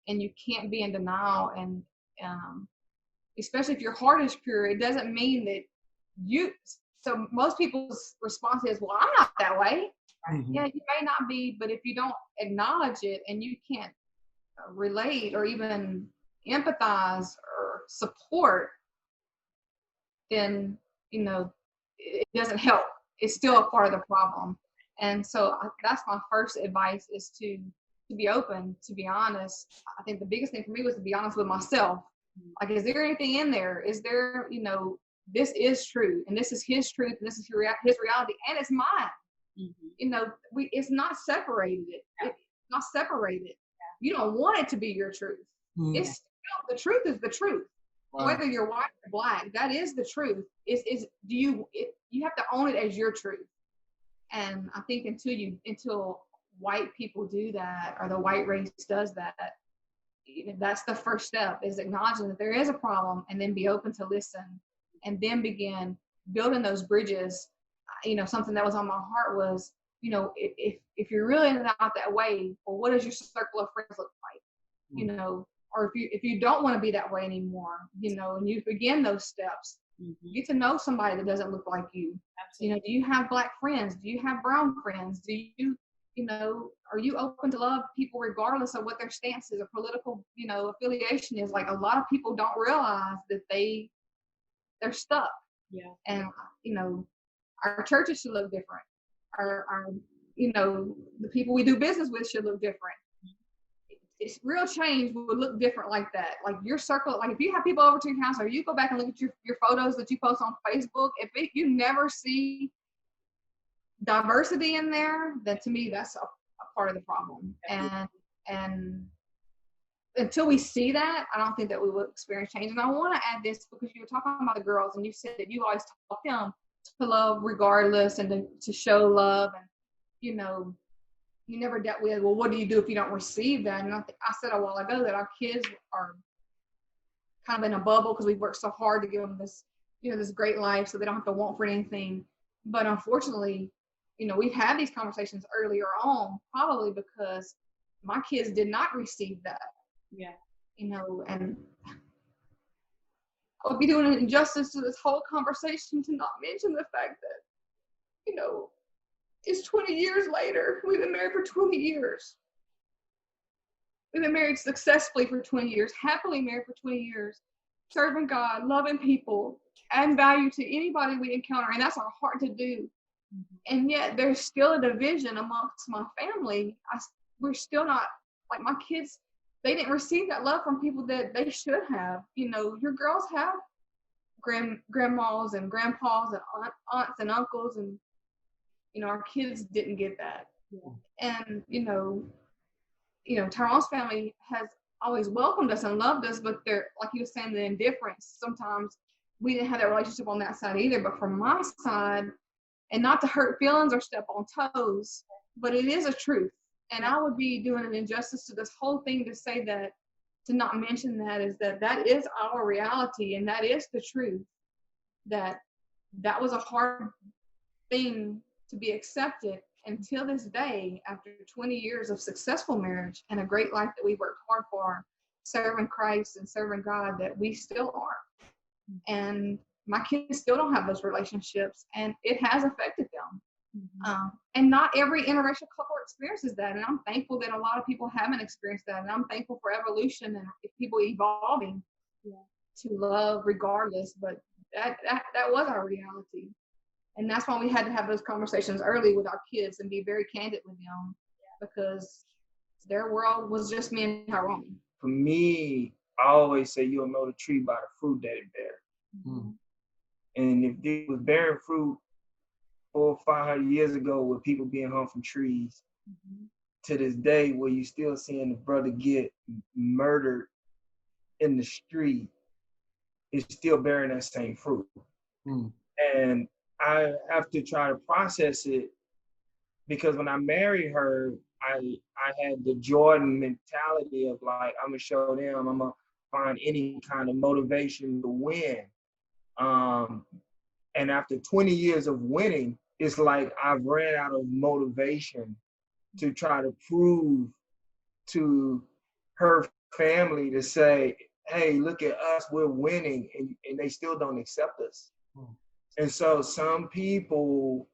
And you can't be in denial. And especially if your heart is pure, it doesn't mean that you. So most people's response is, well, I'm not that way. Mm-hmm. Yeah, you may not be, but if you don't acknowledge it and you can't relate or even empathize or support, then, you know, it doesn't help. It's still a part of the problem. And so that's my first advice, is to be open, to be honest. I think the biggest thing for me was to be honest with myself. Like, is there anything in there? Is there, you know, this is true, and this is his truth, and this is his reality, and it's mine. Mm-hmm. You know, it's not separated. It's not separated. You don't want it to be your truth. Mm-hmm. It's still, the truth is the truth. Wow. Whether you're white or black, that is the truth. You have to own it as your truth. And I think until white people do that, or the white race does that, that's the first step, is acknowledging that there is a problem, and then be open to listen, and then begin building those bridges. You know, something that was on my heart was, you know, if you're really not that way, well, what does your circle of friends look like? You know, or if you don't want to be that way anymore, you know, and you begin those steps, you get to know somebody that doesn't look like you. Absolutely. You know, do you have black friends? Do you have brown friends? Do you, you know, are you open to love people regardless of what their stance is or political, you know, affiliation is? Like, a lot of people don't realize that they're stuck. Yeah. And, you know, our churches should look different. Our you know, the people we do business with should look different. It's real change would look different like that. Like, your circle, like if you have people over to your house, or you go back and look at your photos that you post on Facebook, you never see diversity in there, then to me that's a part of the problem. And until we see that, I don't think that we will experience change. And I want to add this, because you were talking about the girls, and you said that you always taught them to love regardless, and to show love. And, you know, you never dealt with, well, what do you do if you don't receive that? And I said a while ago that our kids are kind of in a bubble, because we've worked so hard to give them this, you know, this great life, so they don't have to want for anything. But unfortunately, you know, we've had these conversations earlier on, probably because my kids did not receive that. Yeah. You know, and I would be doing an injustice to this whole conversation to not mention the fact that, you know, it's 20 years later. We've been married for 20 years. We've been married successfully for 20 years, happily married for 20 years, serving God, loving people, adding value to anybody we encounter. And that's our heart to do. And yet there's still a division amongst my family. We're still not, like, my kids, they didn't receive that love from people that they should have. You know, your girls have grandmas and grandpas and aunts and uncles, and, you know, our kids didn't get that. Yeah. And, you know, Tyrone's family has always welcomed us and loved us, but they're, like you were saying, the indifference sometimes we didn't have that relationship on that side either. But from my side, and not to hurt feelings or step on toes, but it is a truth. And I would be doing an injustice to this whole thing to say that, to not mention that, is that is our reality, and that is the truth. That was a hard thing to be accepted until this day, after 20 years of successful marriage and a great life that we worked hard for, serving Christ and serving God, that we still are. And my kids still don't have those relationships, and it has affected them. And not every interracial couple experiences that, and I'm thankful that a lot of people haven't experienced that, and I'm thankful for evolution and people evolving to love regardless. But that was our reality, and that's why we had to have those conversations early with our kids and be very candid with them, because their world was just me and Tyrone. For me, I always say you'll know the tree by the fruit that it bears. And if it was bearing fruit 400 or 500 years ago with people being hung from trees, to this day where you still seeing the brother get murdered in the street, it's still bearing that same fruit. And I have to try to process it, because when I married her, I had the Jordan mentality of like, I'm gonna show them, I'm gonna find any kind of motivation to win. And after 20 years of winning, it's like I've ran out of motivation to try to prove to her family to say, hey, look at us, we're winning, and they still don't accept us. And so some people,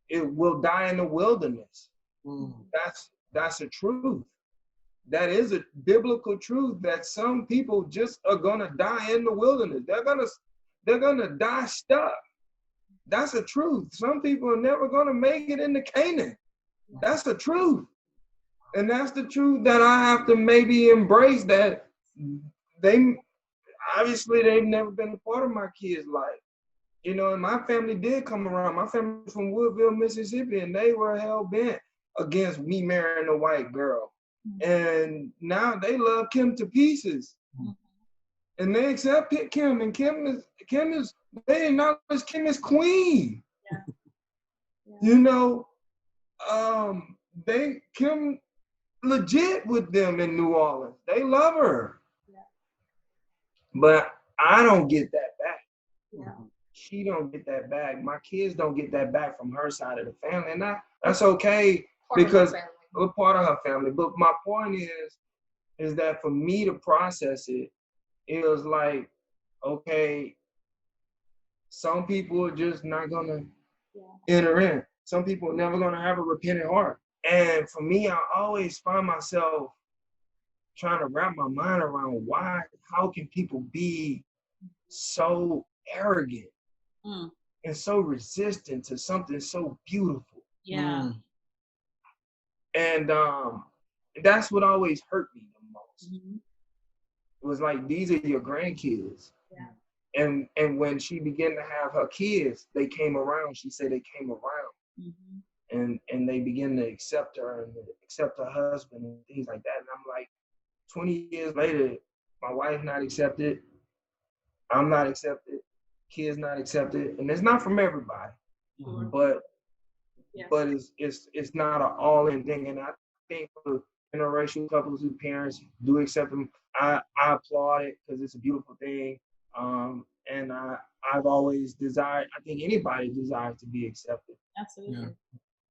it will die in the wilderness. That's a truth. That is a biblical truth, that some people just are gonna die in the wilderness. They're gonna die stuck. That's a truth. Some people are never gonna make it into Canaan. That's the truth. And that's the truth that I have to maybe embrace, that they've never been a part of my kids' life. You know, and my family did come around. My family was from Woodville, Mississippi, and they were hell-bent against me marrying a white girl. And now they love Kim to pieces. And they accept Kim, and Kim is, they acknowledge Kim as queen. You know, Kim legit with them in New Orleans. They love her. But I don't get that back. She don't get that back. My kids don't get that back from her side of the family. And that's okay, because we're part of her family. But my point is that for me to process it, it was like, okay, some people are just not gonna enter in. Some people are never gonna have a repentant heart. And for me, I always find myself trying to wrap my mind around how can people be so arrogant and so resistant to something so beautiful? And that's what always hurt me the most. It was like, these are your grandkids. And when she began to have her kids, they came around. She said they came around. And they began to accept her and accept her husband and things like that. And I'm like, 20 years later, my wife not accepted, I'm not accepted, kids not accepted, and it's not from everybody, but it's not an all-in thing. And I think for interracial couples whose parents do accept them, I applaud it, because it's a beautiful thing. And I've always desired, I think anybody desires to be accepted. Absolutely.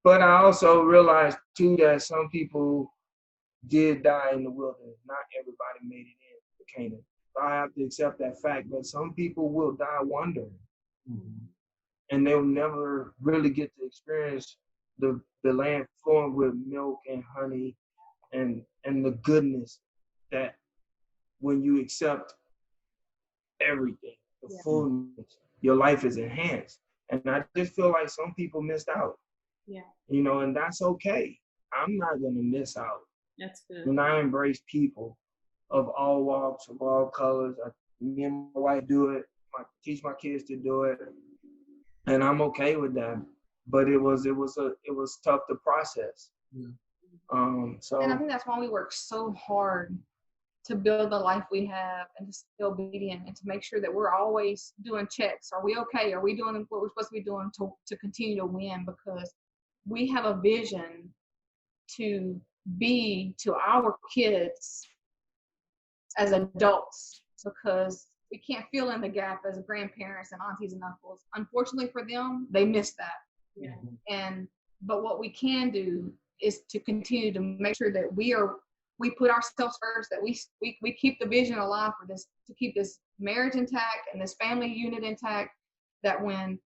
But I also realized too that some people did die in the wilderness. Not everybody made it in to Canaan. So I have to accept that fact, but some people will die wandering. And they'll never really get to experience the land flowing with milk and honey and the goodness that when you accept everything, the fullness, your life is enhanced. And I just feel like some people missed out. You know, and that's okay. I'm not gonna miss out. That's good. When I embrace people of all walks, of all colors, me and my wife do it. I teach my kids to do it, and I'm okay with that. But it was tough to process. So, and I think that's why we work so hard to build the life we have and to stay obedient and to make sure that we're always doing checks. Are we okay? Are we doing what we're supposed to be doing to continue to win? Because we have a vision to be to our kids as adults, because we can't fill in the gap as grandparents and aunties and uncles. Unfortunately for them, they miss that. Yeah. But what we can do is to continue to make sure that we put ourselves first, that we keep the vision alive for this, to keep this marriage intact and this family unit intact, that when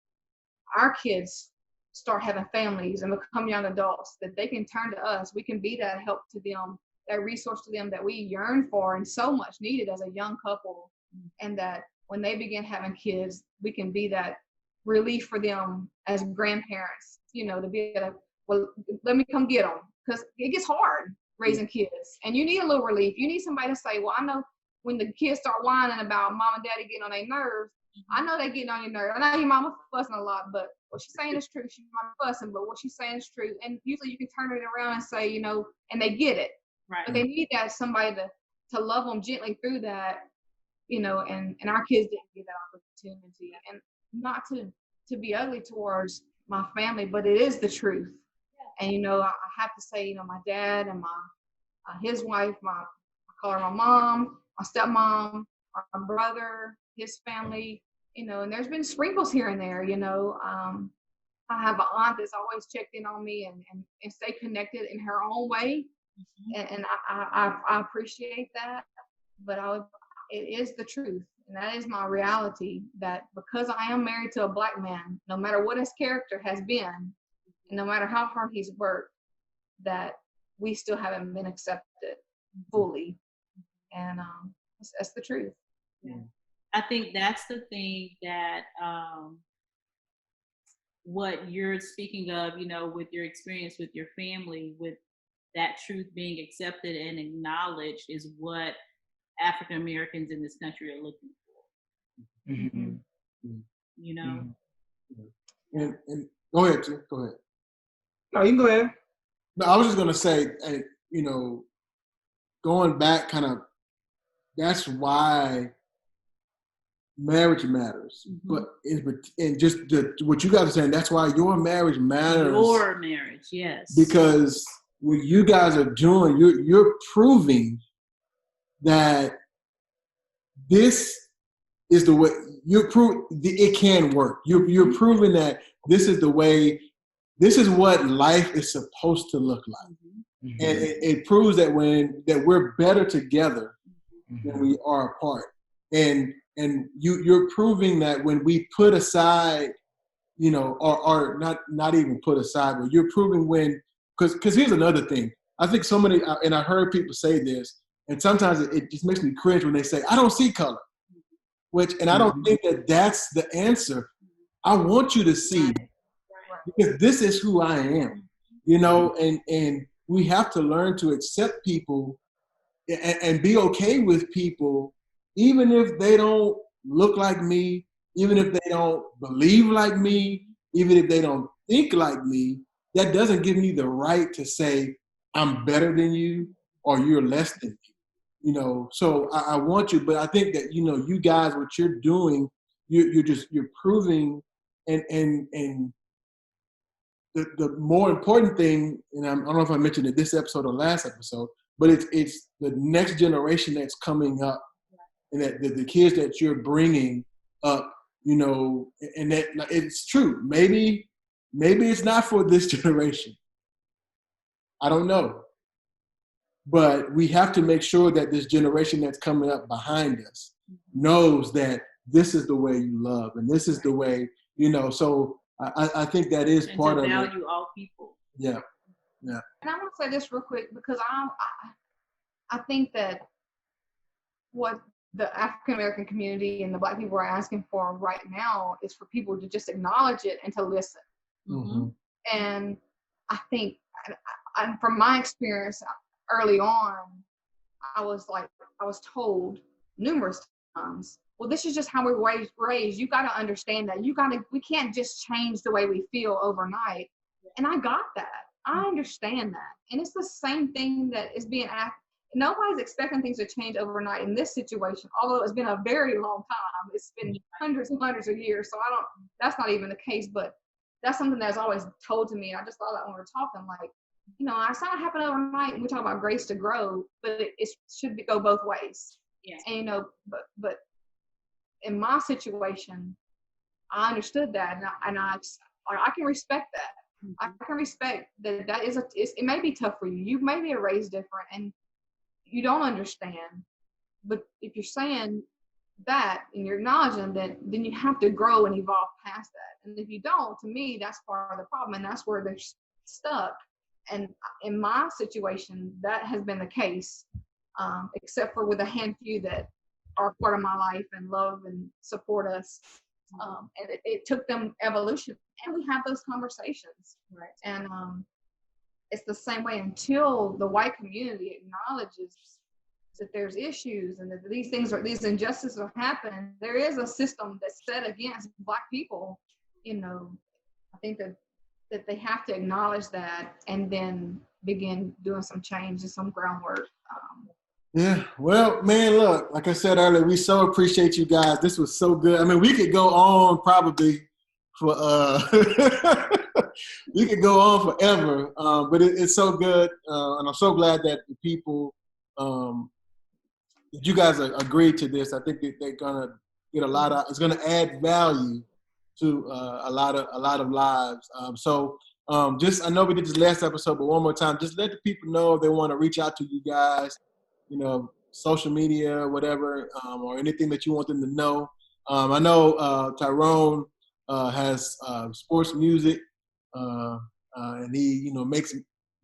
our kids start having families and become young adults, that they can turn to us. We can be that help to them, that resource to them that we yearn for and so much needed as a young couple. And that when they begin having kids, we can be that relief for them as grandparents, to be able to, well, let me come get them, because it gets hard raising kids, and you need a little relief. You need somebody to say, well, I know when the kids start whining about mom and daddy getting on their nerves, I know they getting on your nerves. I know your mama fussing a lot, but what she's saying is true. She's not fussing, but what she's saying is true. And usually you can turn it around and say, and they get it. Right. But they need that somebody to love them gently through that, and our kids didn't get that opportunity. And not to be ugly towards my family, but it is the truth. And, I have to say, my dad and his wife, I call her my mom, my stepmom, my brother, his family, and there's been sprinkles here and there, I have an aunt that's always checked in on me and stay connected in her own way. And I appreciate that, but it is the truth. And that is my reality, that because I am married to a Black man, no matter what his character has been, no matter how hard he's worked, that we still haven't been accepted fully. And that's the truth. Yeah. I think that's the thing that what you're speaking of, with your experience with your family, with that truth being accepted and acknowledged, is what African Americans in this country are looking for. And go ahead, Jim. Go ahead. No, you can go ahead. No, I was just gonna say, going back, that's why marriage matters. But just what you guys are saying, that's why your marriage matters. Your marriage, yes. Because what you guys are doing, you're proving that this is the way. It can work. You're proving that this is the way. This is what life is supposed to look like, and it proves that that we're better together than we are apart. And you're proving that when we put aside, or not even put aside, but you're proving because here's another thing. I think so many, and I heard people say this, and sometimes it just makes me cringe when they say, "I don't see color," and I don't think that that's the answer. I want you to see. Because this is who I am, and we have to learn to accept people and be okay with people, even if they don't look like me, even if they don't believe like me, even if they don't think like me. That doesn't give me the right to say I'm better than you or you're less than me. So I want you, but I think that you guys, what you're doing, you're proving and the more important thing, and I don't know if I mentioned it this episode or last episode, but it's the next generation that's coming up, and that the kids that you're bringing up, and that it's true. Maybe it's not for this generation. I don't know, but we have to make sure that this generation that's coming up behind us knows that this is the way you love, and this is the way, So I think that is and part of it. And to value all people. Yeah. And I want to say this real quick, because I think that what the African American community and the Black people are asking for right now is for people to just acknowledge it and to listen. And I think, from my experience early on, I was told numerous times, well, this is just how we're raised. You got to understand that. We can't just change the way we feel overnight. And I got that. I understand that. And it's the same thing that is being nobody's expecting things to change overnight in this situation, although it's been a very long time. It's been hundreds and hundreds of years. So that's not even the case, but that's something that's always told to me. I just thought that when we were talking, like, it's not happen overnight. And we talk about grace to grow, but it should go both ways. Yeah. And, but in my situation, I understood that. And I can respect that. I can respect that it may be tough for you. You may be raised different and you don't understand. But if you're saying that and you're acknowledging that, then you have to grow and evolve past that. And if you don't, to me, that's part of the problem. And that's where they're stuck. And in my situation, that has been the case, except for with a handful that are part of my life and love and support us. And it took them evolution, and we have those conversations. Right. And it's the same way until the white community acknowledges that there's issues and that these injustices are happening. There is a system that's set against Black people. I think that they have to acknowledge that and then begin doing some change and some groundwork. Yeah, well, man, look, like I said earlier, we so appreciate you guys. This was so good. I mean, we could go on probably for we could go on forever, but it's so good, and I'm so glad that the people, that you guys agreed to this. I think that they're gonna get it's gonna add value to a lot of lives. I know we did this last episode, but one more time, just let the people know if they want to reach out to you guys. Social media, whatever, or anything that you want them to know. I know Tyrone has sports music, and he, makes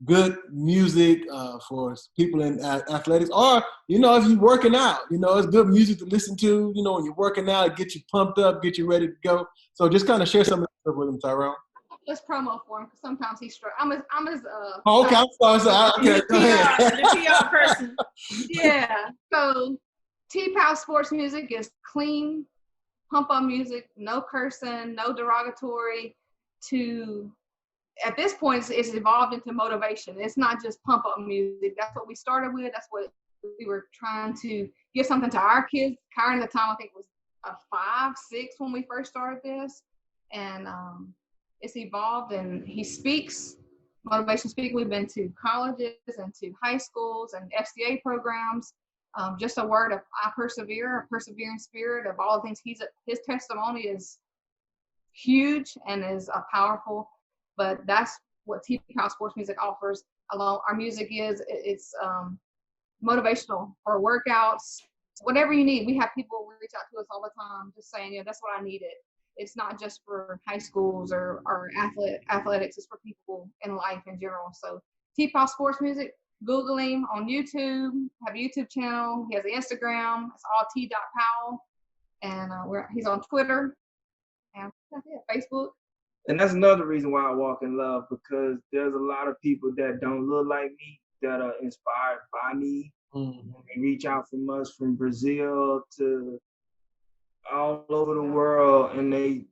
good music for people in athletics. Or, if you're working out, it's good music to listen to. When you're working out, it gets you pumped up, get you ready to go. So just kind of share some of that stuff with him, Tyrone. Let's promo for him because sometimes he's struggling. I'm his Oh, okay, I'm sorry. Okay, go ahead. The PR person. Yeah. So Powell Sports Music is clean, pump up music, no cursing, no derogatory. At this point, it's evolved into motivation. It's not just pump up music. That's what we started with. That's what we were trying to give something to our kids. Kyron at the time, I think, was 5, 6 when we first started this, and it's evolved. And he speaks motivation speaking. We've been to colleges and to high schools and FCA programs. Just a word of I persevere, a persevering spirit of all the things. His testimony is huge and is powerful. But that's what Powell Sports Music offers. Along our music it's motivational for workouts, whatever you need. We have people reach out to us all the time, just saying, that's what I needed. It's not just for high schools or athletics. It's for people in life in general. So Powell Sports Music, Google him on YouTube. Have a YouTube channel. He has an Instagram. It's all t.powell, and he's on Twitter and Facebook. And that's another reason why I walk in love, because there's a lot of people that don't look like me that are inspired by me. Mm-hmm. They reach out from us from Brazil to all over the world, and they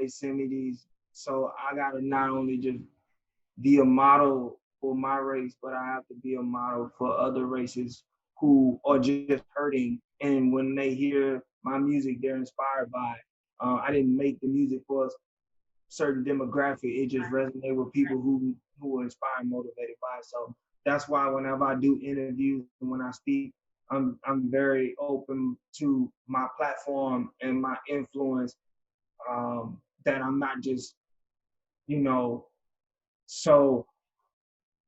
send me these. So I gotta not only just be a model for my race, but I have to be a model for other races who are just hurting. And when they hear my music, they're inspired by it. I didn't make the music for a certain demographic. It just resonated with people who were inspired and motivated by it. So that's why whenever I do interviews and when I speak, I'm very open to my platform and my influence, that I'm not just, so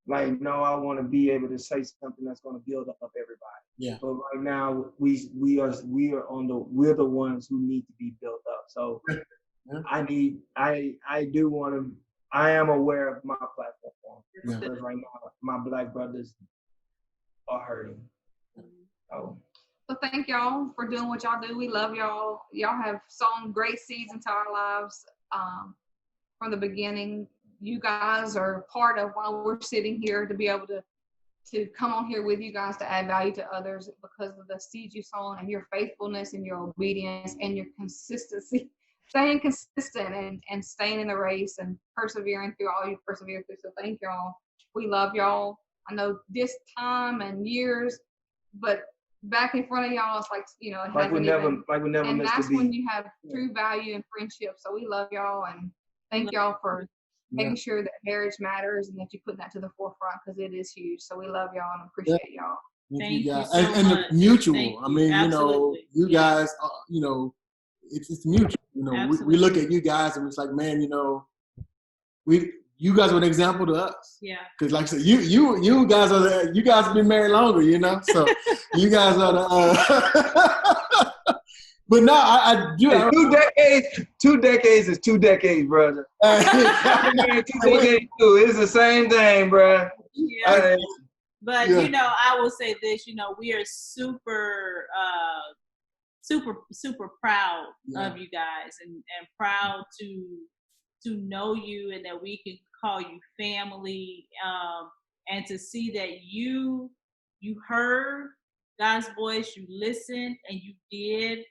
like, no, I want to be able to say something that's going to build up everybody. Yeah. But right now we're the ones who need to be built up. So yeah. I am aware of my platform. Yeah. Because right now my Black brothers are hurting. So thank y'all for doing what y'all do. We love y'all. Y'all have sown great seeds into our lives from the beginning. You guys are part of why we're sitting here, to be able to come on here with you guys to add value to others because of the seeds you sown and your faithfulness and your obedience and your consistency, staying consistent and staying in the race and persevering through all you persevere through. So thank y'all. We love y'all. I know this time and years, but back in front of y'all, it's like, you know, it like we never and missed that's a beat. when you have true value and friendship. So we love y'all and thank y'all for making sure that marriage matters and that you're putting that to the forefront because it is huge. So we love y'all and appreciate y'all. Thank you guys. So and much. the mutual. Thank I mean, Absolutely. you know, you guys, you know, it's mutual. You know, we look at you guys and it's like, man, you know, you guys are an example to us. Yeah. Because like I said, you guys have been married longer, you know. So you guys are the. But no, I do. Hey, 2 decades is 2 decades, brother. 2 decades too. It's the same thing, bro. Yeah. But you know, I will say this. You know, we are super proud of you guys, and proud to know you, and that we can call you family, and to see that you heard God's voice, you listened, and you did,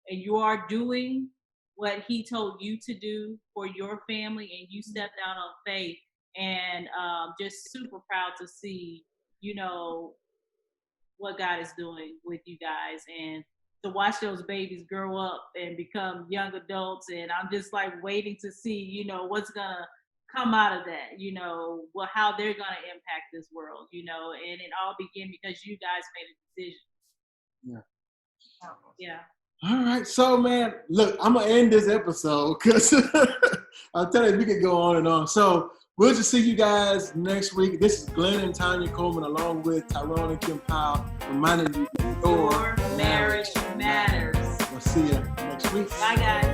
and you are doing what He told you to do for your family, and you stepped out on faith, and just super proud to see, you know, what God is doing with you guys, and to watch those babies grow up and become young adults. And I'm just like waiting to see, you know, what's gonna come out of that, you know, how they're gonna impact this world, you know, and it all began because you guys made a decision. Yeah. All right, so man, look, I'm gonna end this episode because I'll tell you, we could go on and on. So we'll just see you guys next week. This is Glenn and Tanya Coleman along with Tyrone and Kim Powell, reminding you your marriage matters. We'll see you next week. Bye, guys.